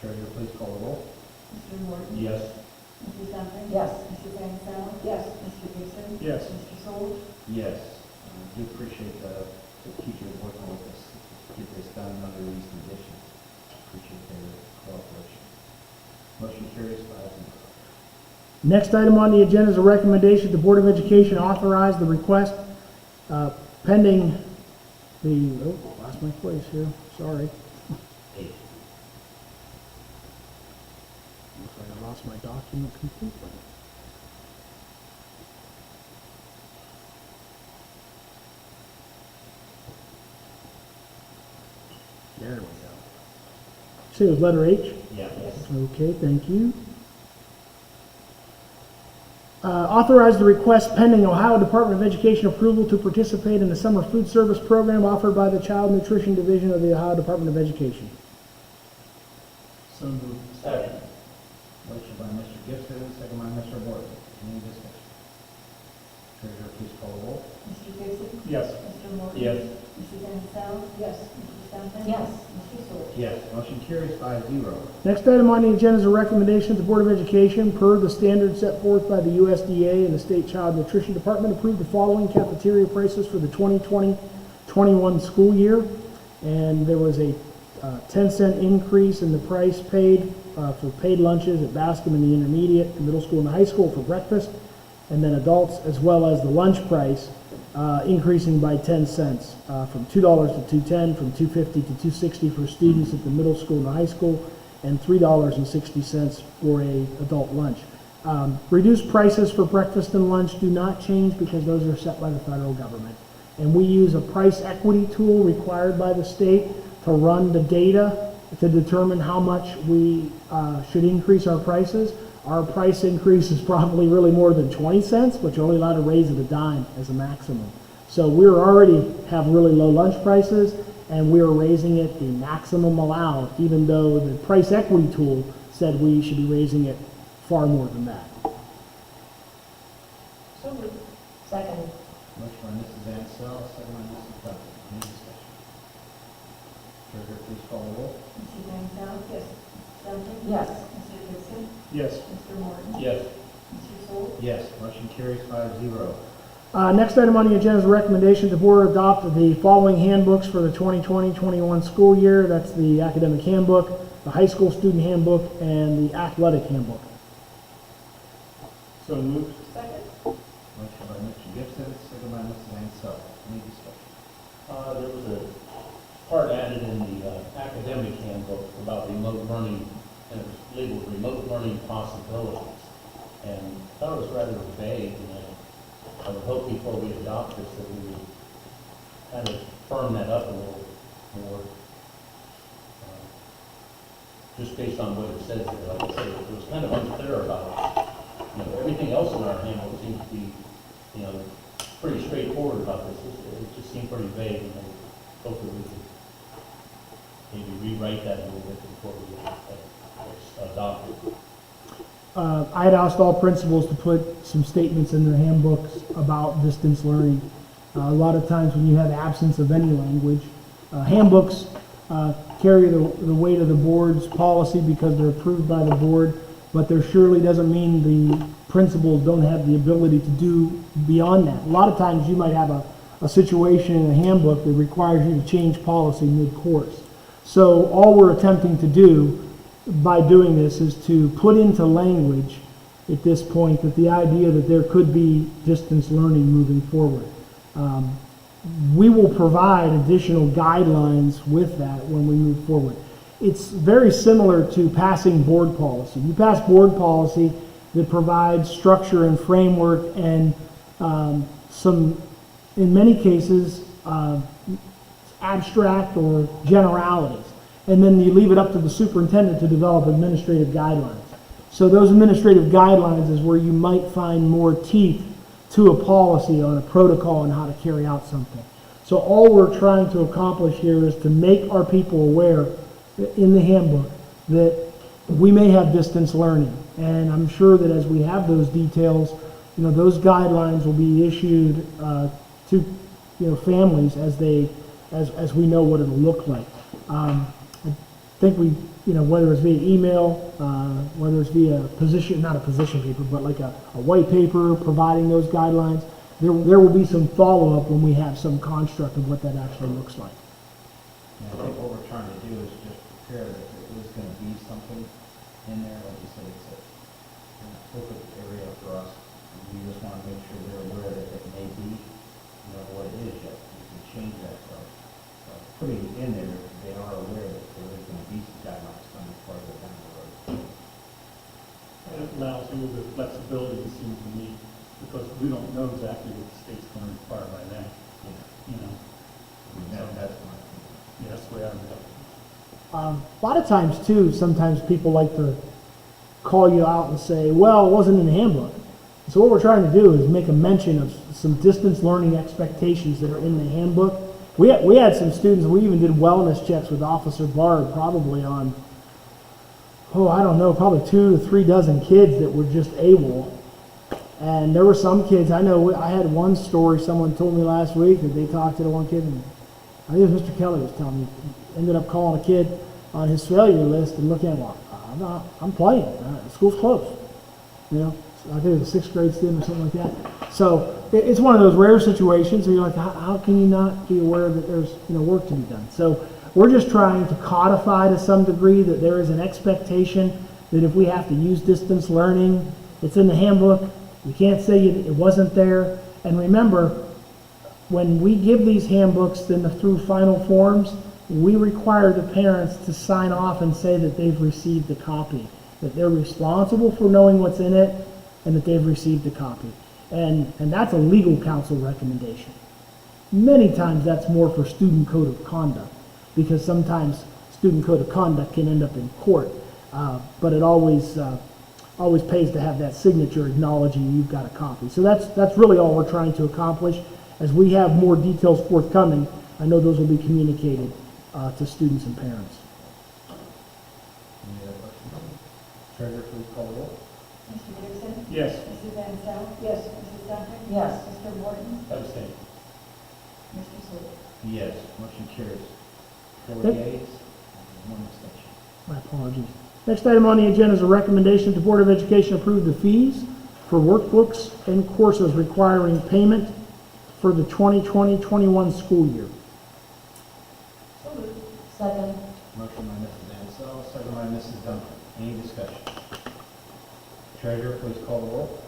Treasurer, please call the roll. Mr. Morton? Yes. Mrs. Duffy? Yes. Mrs. Ansell? Yes. Mr. Gibson? Yes. Mr. Sewell? Yes. Do appreciate the teachers working with us to get this done under these conditions. Appreciate their cooperation. Motion carries 5-0. Next item on the agenda is a recommendation the Board of Education authorize the request pending the, lost my place here, sorry. Eight. Looks like I lost my document completely. There we go. Say it was letter H? Yeah. Okay, thank you. Authorize the request pending Ohio Department of Education approval to participate in the summer food service program offered by the Child Nutrition Division of the Ohio Department of Education. So moved. Second. Motion by Mr. Gibson, second by Mr. Morton. Any discussion? Treasurer, please call the roll. Mr. Gibson? Yes. Mr. Morton? Yes. Mrs. Ansell? Yes. Mrs. Duffy? Yes. Mr. Sewell? Yes, motion carries 5-0. Next item on the agenda is a recommendation to the Board of Education per the standards set forth by the USDA and the State Child Nutrition Department approve the following cafeteria prices for the 2020-21 school year. And there was a 10-cent increase in the price paid for paid lunches at Bascom in the intermediate, the middle school, and the high school for breakfast, and then adults, as well as the lunch price increasing by 10 cents from $2 to $2.10, from $2.50 to $2.60 for students at the middle school and the high school, and $3.60 for a adult lunch. Reduced prices for breakfast and lunch do not change because those are set by the federal government. And we use a price equity tool required by the state to run the data to determine how much we should increase our prices. Our price increase is probably really more than 20 cents, but you're only allowed to raise it a dime as a maximum. So we're already have really low lunch prices, and we're raising it the maximum allowed, even though the price equity tool said we should be raising it far more than that. So moved. Second. Motion by Mrs. Ansell, second by Mrs. Duffy. Any discussion? Treasurer, please call the roll. Mrs. Ansell? Yes. Mrs. Duffy? Yes. Mr. Gibson? Yes. Mr. Morton? Yes. Mr. Sole? Yes, motion carries 5-0. Next item on the agenda is a recommendation the board adopt the following handbooks for the 2020-21 school year. That's the academic handbook, the high school student handbook, and the athletic handbook. So moved. Second? Motion by Mr. Gibson, second by Mrs. Ansell. Any discussion? There was a part added in the academic handbook about remote learning, and it was labeled remote learning possibilities. And I thought it was rather vague, and I would hope before we adopt this that we would kind of firm that up a little more. Just based on what it says there, like I said, it was kind of unclear about, everything else in our handbook seems to be, pretty straightforward about this. It just seemed pretty vague, and I hope that we could maybe rewrite that a little bit before we adopt it. I had asked all principals to put some statements in their handbooks about distance learning. A lot of times when you have absence of any language, handbooks carry the weight of the board's policy because they're approved by the board, but there surely doesn't mean the principals don't have the ability to do beyond that. A lot of times you might have a situation in a handbook that requires you to change policy mid-course. So all we're attempting to do by doing this is to put into language at this point that the idea that there could be distance learning moving forward. We will provide additional guidelines with that when we move forward. It's very similar to passing board policy. You pass board policy that provides structure and framework and some, in many cases, abstract or generalities. And then you leave it up to the superintendent to develop administrative guidelines. So those administrative guidelines is where you might find more teeth to a policy on a protocol on how to carry out something. So all we're trying to accomplish here is to make our people aware in the handbook that we may have distance learning. And I'm sure that as we have those details, those guidelines will be issued to families as we know what it'll look like. I think we, whether it's via email, whether it's via not a position paper, but like a white paper providing those guidelines, there will be some follow-up when we have some construct of what that actually looks like. And I think what we're trying to do is just prepare that there is going to be something in there. Like you said, it's a focus area for us. We just want to make sure they're aware that it may be, what it is yet. We can change that. So putting it in there, they are aware that there is going to be some guidelines coming farther down the road. And it allows a little bit of flexibility, it seems to me, because we don't know exactly what the state's going to require by now. That's my opinion. Yeah, that's the way I read it. A lot of times too, sometimes people like to call you out and say, well, it wasn't in the handbook. So what we're trying to do is make a mention of some distance learning expectations that are in the handbook. We had some students, we even did wellness checks with Officer Bard probably on, probably 2 to 3 dozen kids that were just AWOL. And there were some kids, I know, I had one story someone told me last week that they talked to the one kid, and I think it was Mr. Kelly was telling me, ended up calling a kid on his failure list and looking at him, I'm playing, the school's closed. I think it was a 6th grade student or something like that. So it's one of those rare situations where you're like, how can you not be aware that there's work to be done? So we're just trying to codify to some degree that there is an expectation that if we have to use distance learning, it's in the handbook. You can't say it wasn't there. And remember, when we give these handbooks through final forms, we require the parents to sign off and say that they've received a copy, that they're responsible for knowing what's in it, and that they've received a copy. And that's a legal counsel recommendation. Many times that's more for student code of conduct, because sometimes student code of conduct can end up in court. But it always pays to have that signature acknowledging you've got a copy. So that's really all we're trying to accomplish. As we have more details forthcoming, I know those will be communicated to students and parents. Any other questions? Treasurer, please call the roll. Mr. Gibson? Yes. Mrs. Ansel? Yes. Mrs. Duncan? Yes. Mr. Morton? Abstain. Mr. Sewell? Yes, motion carries. 4 Yep. yeas, 1 abstention. My apologies. Next item on the agenda is a recommendation to Board of Education approve the fees for workbooks and courses requiring payment for the 2020-21 school year. So moved. Second. Motion by Mrs. Ansel, second by Mrs. Duncan. Any discussion? Treasurer, please call the roll.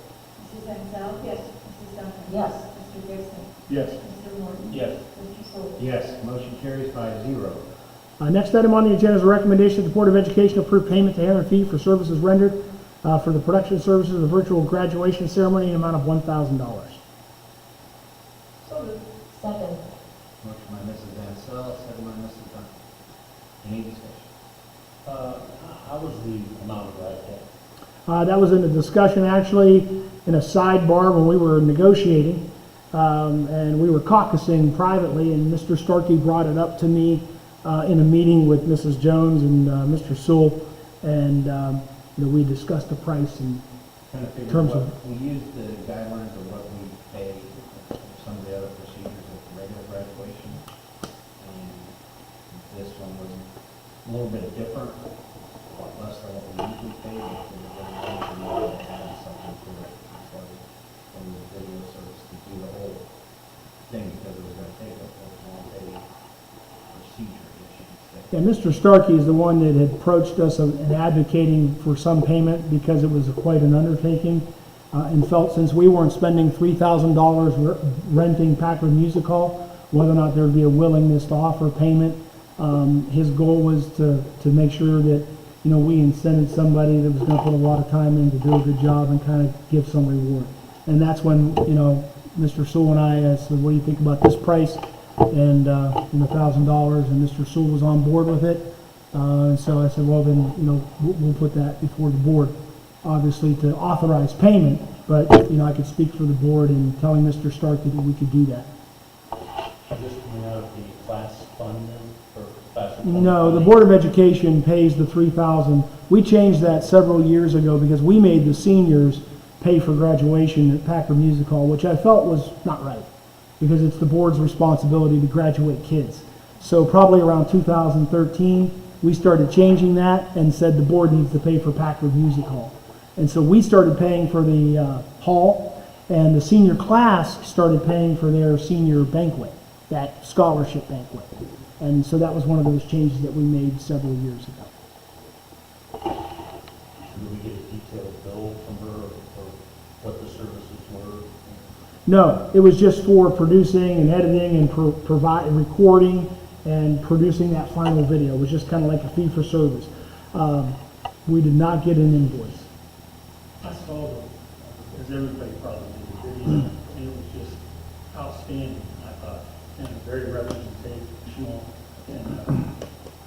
Mrs. Ansel? Yes. Mrs. Duncan? Yes. Mr. Gibson? Yes. Mr. Morton? Yes. Mr. Sewell? Yes, motion carries 5-0. Next item on the agenda is a recommendation that the Board of Education approve payment to Aaron Fee for services rendered for the production services of the virtual graduation ceremony in an amount of $1,000. So moved. Second. Motion by Mrs. Ansel, second by Mrs. Duncan. Any discussion? How was the amount arrived at? That was in a discussion, actually, in a sidebar when we were negotiating, and we were caucusing privately, and Mr. Starkey brought it up to me in a meeting with Mrs. Jones and Mr. Sewell, and we discussed the price. And Trying to figure terms what, of- we used the guidelines of what we pay for some of the other procedures of regular graduation. And this one was a little bit different, a lot less than what we usually pay, but we were going to want to add something to it. So from the video service to do the whole thing, because it was going to take a long day procedure, I guess you could say. Yeah, Mr. Starkey is the one that had approached us and advocating for some payment because it was quite an undertaking, and felt since we weren't spending $3,000 renting Packard Music Hall, whether or not there would be a willingness to offer payment. His goal was to make sure that, we incented somebody that was going to put a lot of time in to do a good job and kind of give some reward. And that's when, Mr. Sewell and I said, what do you think about this price? And $1,000, and Mr. Sewell was on board with it. And so I said, well, then, we'll put that before the board, obviously to authorize payment, but, I could speak for the board in telling Mr. Starkey that we could do that. Is this coming out of the class fund then, or class? No, the Board of Education pays the $3,000. We changed that several years ago because we made the seniors pay for graduation at Packard Music Hall, which I felt was not right, because it's the board's responsibility to graduate kids. So probably around 2013, we started changing that and said the board needs to pay for Packard Music Hall. And so we started paying for the hall, and the senior class started paying for their senior banquet, that scholarship banquet. And so that was one of those changes that we made several years ago. Should we get a detailed bill from her or what the services were? No, it was just for producing and editing and recording and producing that final video. It was just kind of like a fee for service. We did not get an invoice. I saw the, as everybody probably did, the video, and it was just outstanding, I thought, and very representational, and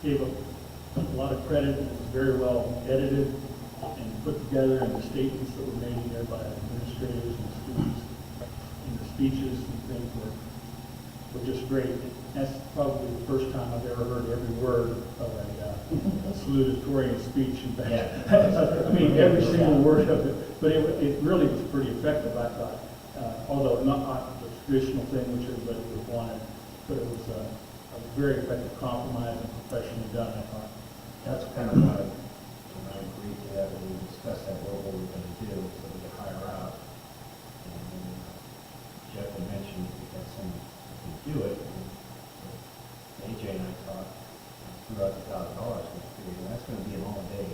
gave a lot of credit, and it was very well edited and put together, and the statements that were made there by administrators and students, and the speeches and things were just great. That's probably the first time I've ever heard every word of a salutatorian speech. In fact, Yeah. I mean, every single word of it. But it really was pretty effective, I thought. Although not the traditional thing which everybody would want, but it was a very effective compromise and professionally done, I thought. That's kind of what I agreed to that, when we discussed that, what we were going to do, so we could hire out. And then Jeff had mentioned we had someone who could do it, and so AJ and I talked, threw out the $1,000, we figured, and that's going to be an all-day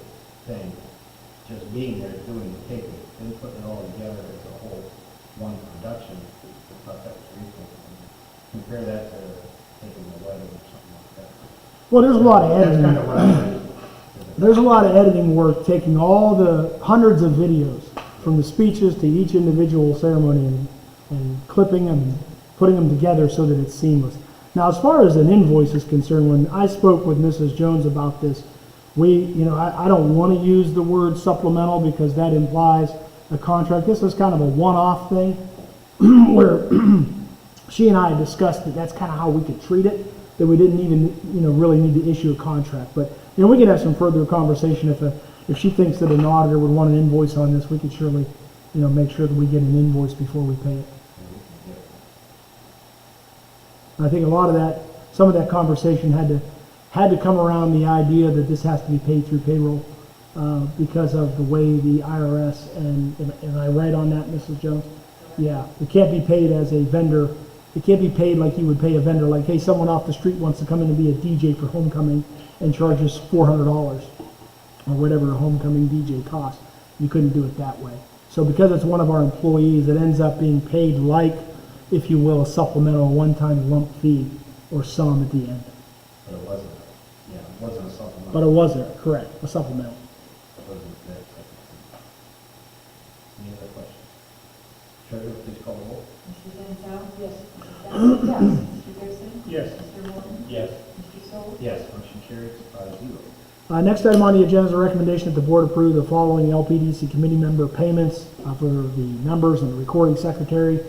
thing, just being there, doing the taping, then putting it all together as a whole, one production. I thought that was reasonable. Compare that to taking the wedding or something like that. Well, there's a lot of That's editing. kind of what I did. There's a lot of editing work, taking all the hundreds of videos from the speeches to each individual ceremony and clipping them, putting them together so that it's seamless. Now, as far as an invoice is concerned, when I spoke with Mrs. Jones about this, I don't want to use the word supplemental because that implies a contract. This is kind of a one-off thing where she and I discussed that that's kind of how we could treat it, that we didn't even, really need to issue a contract. But, we could have some further conversation if she thinks that an auditor would want an invoice on this, we could surely, make sure that we get an invoice before we pay it. I think some of that conversation had to come around the idea that this has to be paid through payroll because of the way the IRS, and am I right on that, Mrs. Jones? Yeah, it can't be paid as a vendor. It can't be paid like you would pay a vendor, like, hey, someone off the street wants to come in and be a DJ for homecoming and charges $400 or whatever a homecoming DJ costs. You couldn't do it that way. So because it's one of our employees, it ends up being paid like, if you will, a supplemental one-time lump fee or sum at the end. But it wasn't, it wasn't a supplemental. But it wasn't, correct, a supplemental. It wasn't that supplemental. Any other questions? Treasurer, please call the roll. Mrs. Ansel? Yes. Mrs. Downing? Yes. Mr. Gibson? Yes. Mr. Morton? Yes. Mr. Sol? Yes, motion carries 5-0. Next item on the agenda is a recommendation that the board approve the following LPDC committee member payments for the members and the recording secretary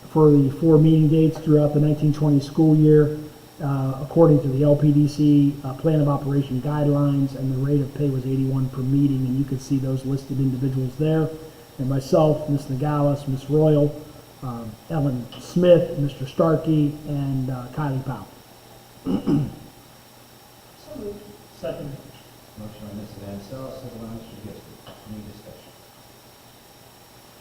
for the 4 meeting dates throughout the 1920 school year according to the LPDC plan of operation guidelines, and the rate of pay was $81 per meeting, and you can see those listed individuals there. And myself, Ms. Nagalis, Ms. Royal, Ellen Smith, Mr. Starkey, and Kylie Powell. So moved. Second. Motion by Mrs. Ansel, second by Mr. Gibson. Any discussion?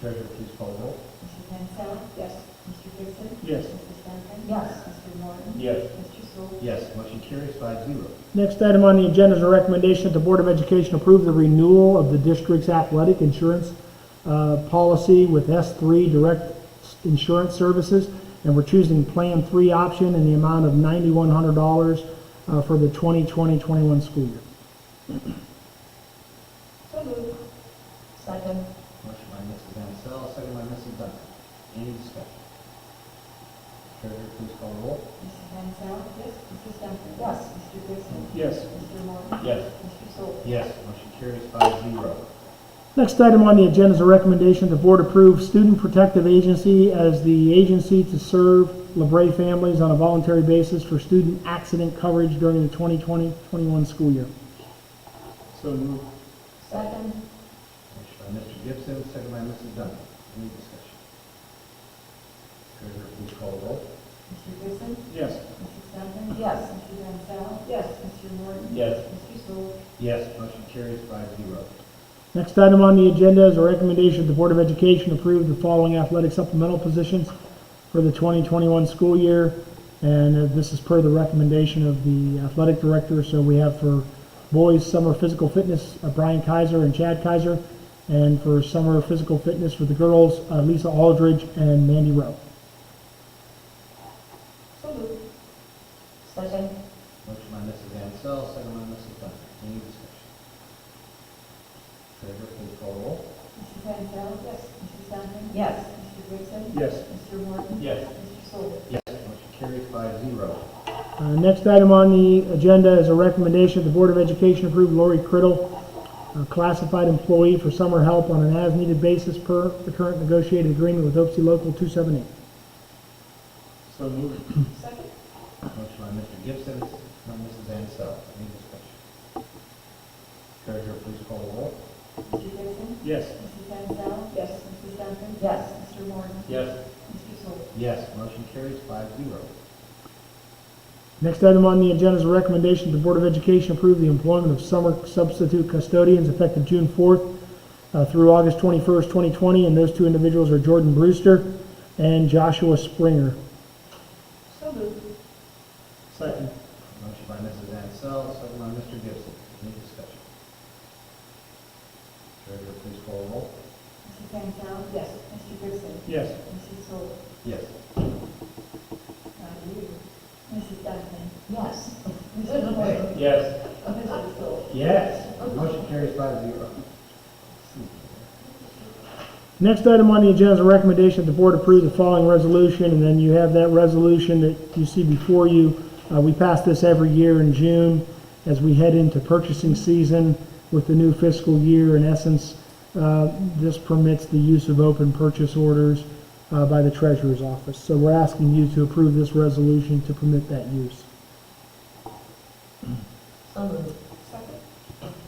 Treasurer, please call the roll. Mrs. Ansel? Yes. Mr. Gibson? Yes. Mrs. Duncan? Yes. Mr. Morton? Yes. Mr. Sol? Yes, motion carries 5-0. Next item on the agenda is a recommendation that the Board of Education approve the renewal of the district's athletic insurance policy with S3 Direct Insurance Services, and we're choosing Plan 3 option in the amount of $9,100 for the 2020-21 school year. So moved. Second. Motion by Mrs. Ansel, second by Mrs. Duncan. Any discussion? Treasurer, please call the roll. Mrs. Ansel? Yes. Mrs. Duncan? Yes. Mr. Gibson? Yes. Mr. Morton? Yes. Mr. Sol? Yes, motion carries 5-0. Next item on the agenda is a recommendation the board approve Student Protective Agency as the agency to serve LaBrae families on a voluntary basis for student accident coverage during the 2020-21 school year. So moved. Second. Motion by Mr. Gibson, second by Mrs. Duncan. Any discussion? Treasurer, please call the roll. Mr. Gibson? Yes. Mrs. Duncan? Yes. Mrs. Ansel? Yes. Mr. Morton? Yes. Mr. Sol? Yes, motion carries 5-0. Next item on the agenda is a recommendation that the Board of Education approve the following athletic supplemental positions for the 2021 school year. And this is per the recommendation of the athletic director. So we have for boys summer physical fitness, Brian Kaiser and Chad Kaiser. And for summer physical fitness for the girls, Lisa Aldridge and Mandy Rowe. So moved. Second. Motion by Mrs. Ansel, second by Mrs. Duncan. Any discussion? Treasurer, please call the roll. Mrs. Ansel? Yes. Mrs. Duncan? Yes. Mr. Gibson? Yes. Mr. Morton? Yes. Mr. Sol? Yes, motion carries 5-0. Next item on the agenda is a recommendation that the Board of Education approve Lori Criddle, a classified employee for summer help on an as-needed basis per the current negotiated agreement with OPC Local 278. So moved. Second. Motion by Mr. Gibson, second by Mrs. Ansel. Any discussion? Treasurer, please call the roll. Mr. Gibson? Yes. Mrs. Ansel? Yes. Mrs. Duncan? Yes. Mr. Morton? Yes. Mr. Sol? Yes, motion carries 5-0. Next item on the agenda is a recommendation that the Board of Education approve the employment of summer substitute custodians effective June 4th through August 21st, 2020, and those two individuals are Jordan Brewster and Joshua Springer. So moved. Second. Motion by Mrs. Ansel, second by Mr. Gibson. Any discussion? Treasurer, please call the roll. Mrs. Ansel? Yes. Mr. Gibson? Yes. Mrs. Sol? Yes. Mrs. Duncan? Yes. Mr. Morton? Yes. Mr. Sol? Yes. Motion carries 5-0. Next item on the agenda is a recommendation that the board approve the following resolution, and then you have that resolution that you see before you. We pass this every year in June as we head into purchasing season with the new fiscal year. In essence, this permits the use of open purchase orders by the treasurer's office. So we're asking you to approve this resolution to permit that use. So moved. Second?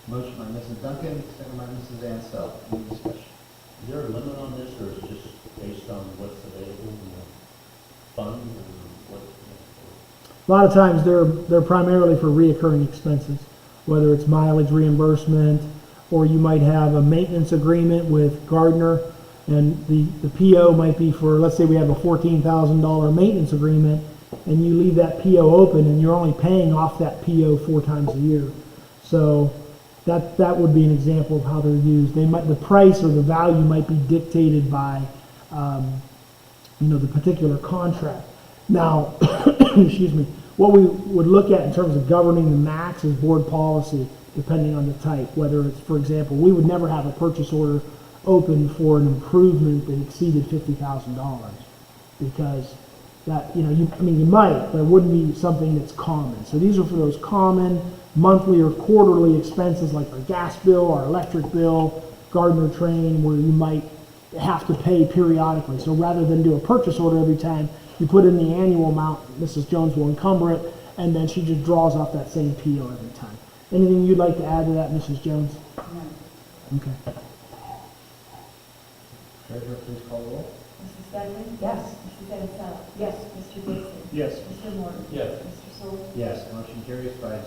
Motion by Mrs. Duncan, second by Mrs. Ansell. Any discussion? Is there a limit on this, or is it just based on what's available in the fund, or what? A lot of times they're primarily for reoccurring expenses, whether it's mileage reimbursement, or you might have a maintenance agreement with Gardner, and the PO might be for, let's say we have a $14,000 maintenance agreement, and you leave that PO open, and you're only paying off that PO 4 times a year. So that would be an example of how they're used. The price or the value might be dictated by, the particular contract. Now, excuse me, what we would look at in terms of governing the max is board policy, depending on the type. Whether it's, for example, we would never have a purchase order open for an improvement that exceeded $50,000, because that, you might, but it wouldn't be something that's common. So these are for those common monthly or quarterly expenses like our gas bill, our electric bill, Gardner train, where you might have to pay periodically. So rather than do a purchase order every time, you put in the annual amount, Mrs. Jones will encumber it, and then she just draws off that same PO every time. Anything you'd like to add to that, Mrs. Jones? None. Okay. Treasurer, please call the roll. Mrs. Dudley? Yes. Mrs. Ansell? Yes. Mr. Dixon? Yes. Mr. Morton? Yes. Mr. Sole? Yes, motion carries 5-0.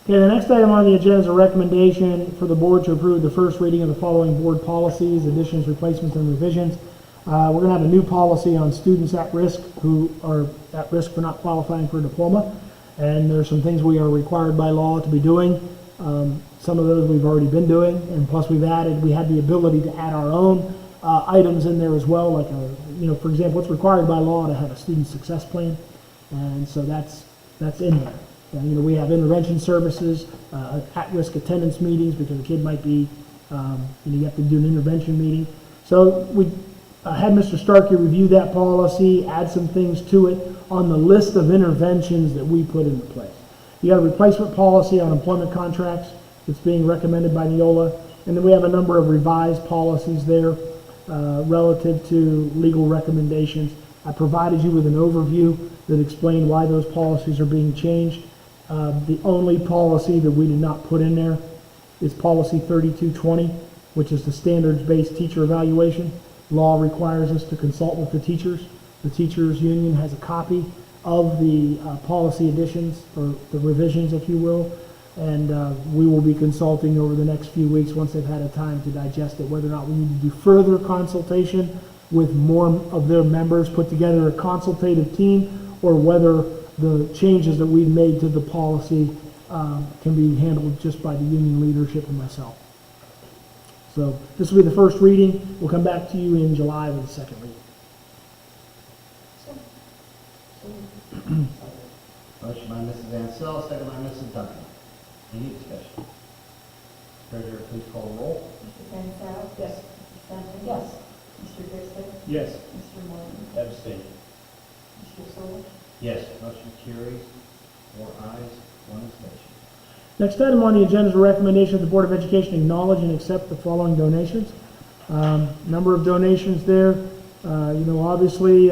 Okay, the next item on the agenda is a recommendation for the board to approve the first reading of the following board policies, additions, replacements, and revisions. We're going to have a new policy on students at risk who are at risk for not qualifying for a diploma. And there are some things we are required by law to be doing. Some of those we've already been doing, and plus we had the ability to add our own items in there as well, like for example, it's required by law to have a student success plan, and so that's in there. And, we have intervention services, at-risk attendance meetings, because a kid might be, you have to do an intervention meeting. So we had Mr. Starkey review that policy, add some things to it on the list of interventions that we put into place. You got a replacement policy on employment contracts that's being recommended by Neola, and then we have a number of revised policies there relative to legal recommendations. I provided you with an overview that explained why those policies are being changed. The only policy that we did not put in there is policy 3220, which is the standards-based teacher evaluation. Law requires us to consult with the teachers. The teachers union has a copy of the policy additions, or the revisions, if you will, and we will be consulting over the next few weeks once they've had a time to digest it, whether or not we need to do further consultation with more of their members, put together a consultative team, or whether the changes that we've made to the policy can be handled just by the union leadership and myself. So this will be the first reading. We'll come back to you in July with the second reading. Motion by Mrs. Ansell, second by Mrs. Duncan. Any discussion? Treasurer, please call the roll. Mrs. Ansell? Yes. Mrs. Duncan? Yes. Mr. Dixon? Yes. Mr. Morton? Abstain. Mr. Sole? Yes, motion carries 4 ayes, 1 abstention. Next item on the agenda is a recommendation that the Board of Education acknowledge and accept the following donations. Number of donations there. Obviously,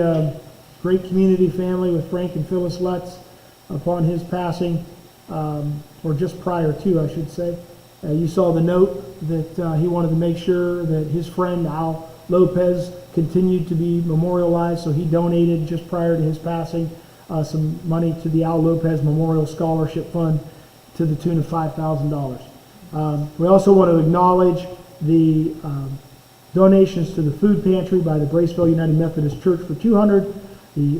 great community family with Frank and Phyllis Lutz upon his passing, or just prior to, I should say. You saw the note that he wanted to make sure that his friend Al Lopez continued to be memorialized, so he donated just prior to his passing some money to the Al Lopez Memorial Scholarship Fund to the tune of $5,000. We also want to acknowledge the donations to the food pantry by the Braceville United Methodist Church for $200.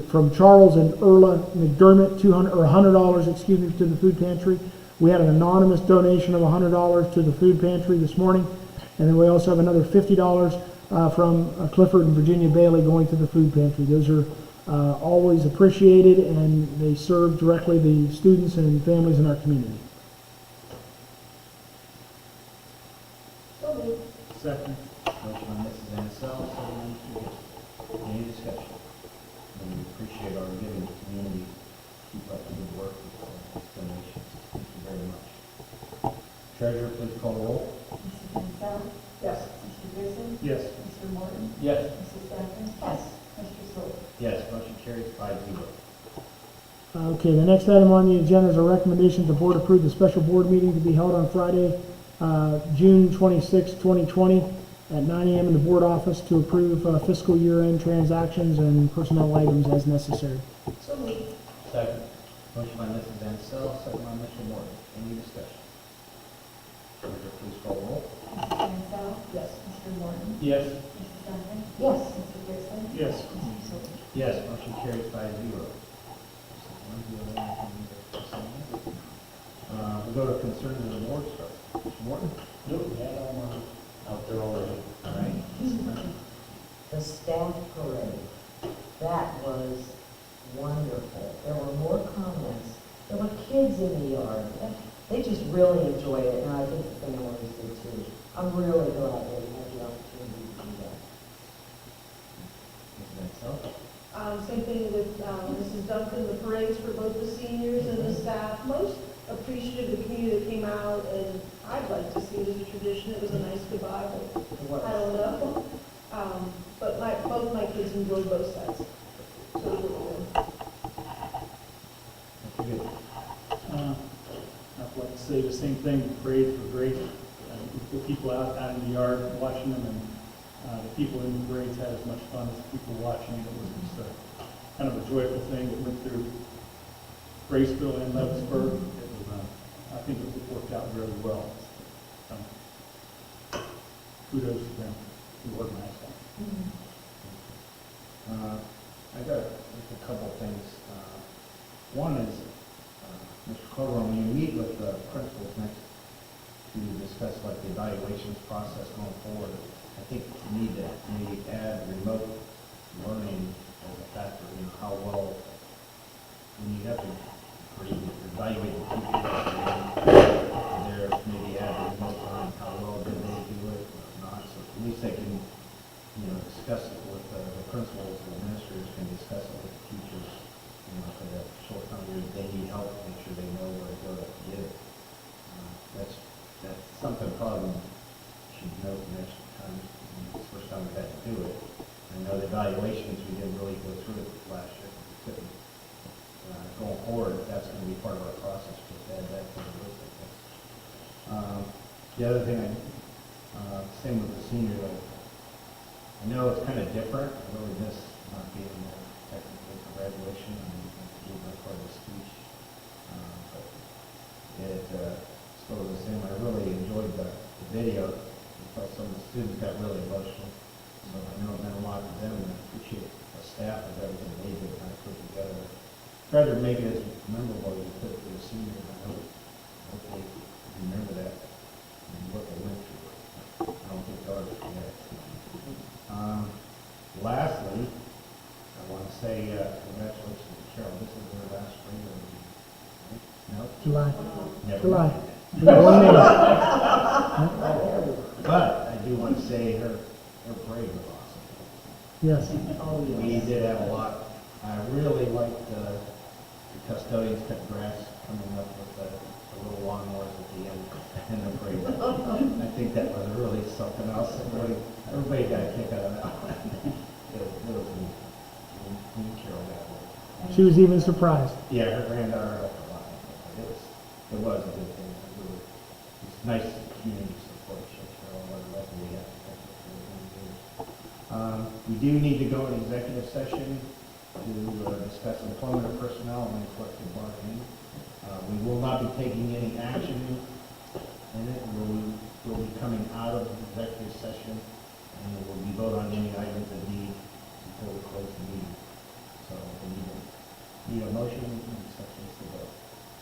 From Charles and Erla McDermott, $100, to the food pantry. We had an anonymous donation of $100 to the food pantry this morning, and then we also have another $50 from Clifford and Virginia Bailey going to the food pantry. Those are always appreciated, and they serve directly the students and families in our community. So moved. Second. Motion by Mrs. appreciate our giving community, keep up the good work with donations. Thank you very much. Treasurer, please call the roll. Mrs. Mansell? Yes. Mr. Gibson? Yes. Mr. Morton? Yes. Mrs. Beckman? Yes. Mr. Soli? Yes, motion carries 5-0. Okay, the next item on the agenda is a recommendation the board approve the special board meeting to be held on Friday, June 26, 2020, at 9 a.m. in the board office to approve fiscal year-end transactions and personnel items as necessary. So moved. Second. Motion by Mrs. Ansell, second by Mr. Morton. Any discussion? Treasurer, please call the roll. Mrs. Mansell? Yes. Mr. Morton? Yes. Mrs. Beckman? Yes. Mr. Gibson? Yes. Mr. Soli? Yes, motion carries 5-0. We'll go to concerns of the board, start. Mr. Morton? Nope, we had them out there already. All right. The staff parade, that was wonderful. There were more comments. There were kids in the yard. They just really enjoyed it, and I think the families did too. I'm really glad they had the opportunity to do that. Mrs. Ansell? Same thing with Mrs. Duncan, the parades for both the seniors and the staff. Most appreciative of the community that came out, and I'd like to see it as a tradition. It was a nice goodbye, but It was. I don't know. But both my kids enjoyed both sets. So it was really good. Mr. Good. I'd like to say the same thing, the parades were great. The people out in the yard watching them, and the people in the parades had as much fun as the people watching. It was just kind of a joyful thing that went through Graceville and Lewisburg. It was, I think it worked out really well. Kudos to them who organized that. I got just a couple of things. One is, Mr. Clover, when you meet with the principals next to discuss like the evaluations process going forward, I think you need to maybe add remote learning as a factor, you know, how well, when you have to evaluate the teachers, there, maybe add remote learning, how well did they do it or not, so at least they can, you know, discuss it with the principals, the administrators can discuss it with the teachers, you know, for that short time period, they need help, make sure they know where to go to get it. That's something probably should note next time, it's the first time we had to do it. I know the evaluations, we didn't really go through it last year, we couldn't. Going forward, that's going to be part of our process, just add that to the list, I guess. The other thing, same with the senior, I know it's kind of different, I really miss not being there technically for graduation and do my part of the speech. But it still the same. I really enjoyed the video. I thought some of the students got really emotional. So I know it meant a lot to them, and I appreciate the staff of everything they did kind of put together. Try to make it as memorable as you could for the seniors. I hope they remember that and what they went through. I don't think it's hard to forget. Lastly, I want to say congratulations to Carol. This is her last spring. No? July. Never July. mind. We got 1 minute. But I do want to say her parade was awesome. Yes. We did have a lot. I really liked the custodians cut grass coming up with the little lawnmowers at the end and the parade. I think that was really something else. Everybody got a kick out of that one. It was neat. Me and Carol got it. She was even surprised. Yeah, her granddaughter helped a lot. It was a good thing. It's nice community support. Carol, what a lesson we have. We do need to go in executive session to discuss employment of personnel and collective bargaining. We will not be taking any action in it. We'll be coming out of executive session and we'll be vote on any items that need before we close the meeting. So we need a motion and acceptance to vote.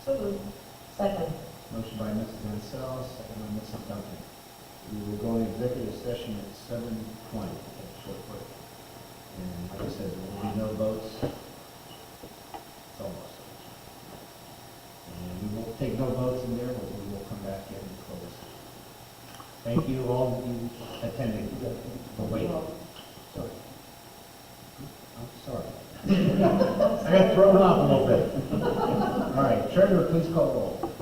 So moved. Second. Motion by Mrs. Ansell, second by Mrs. Duncan. We will go in executive session at 7:20, take a short break. And like I said, there will be no votes. It's almost. And we won't take no votes in there, but we will come back in and close. Thank you all of you attending for waiting. Sorry. I'm sorry. I got thrown off a little bit. All right, treasurer, please call the roll.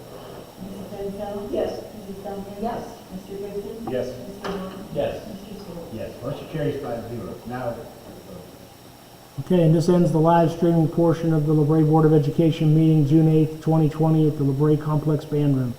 Mrs. Densel? Yes. Mrs. Duncan? Yes. Mr. Gibson? Yes. Mr. Martin? Yes. Mr. Sewell? Yes, motion carries 5-0. Now, Okay, and this ends the live streaming portion of the LaBrae Board of Education meeting, June 8th, 2020, at the LaBrae Complex Band Room.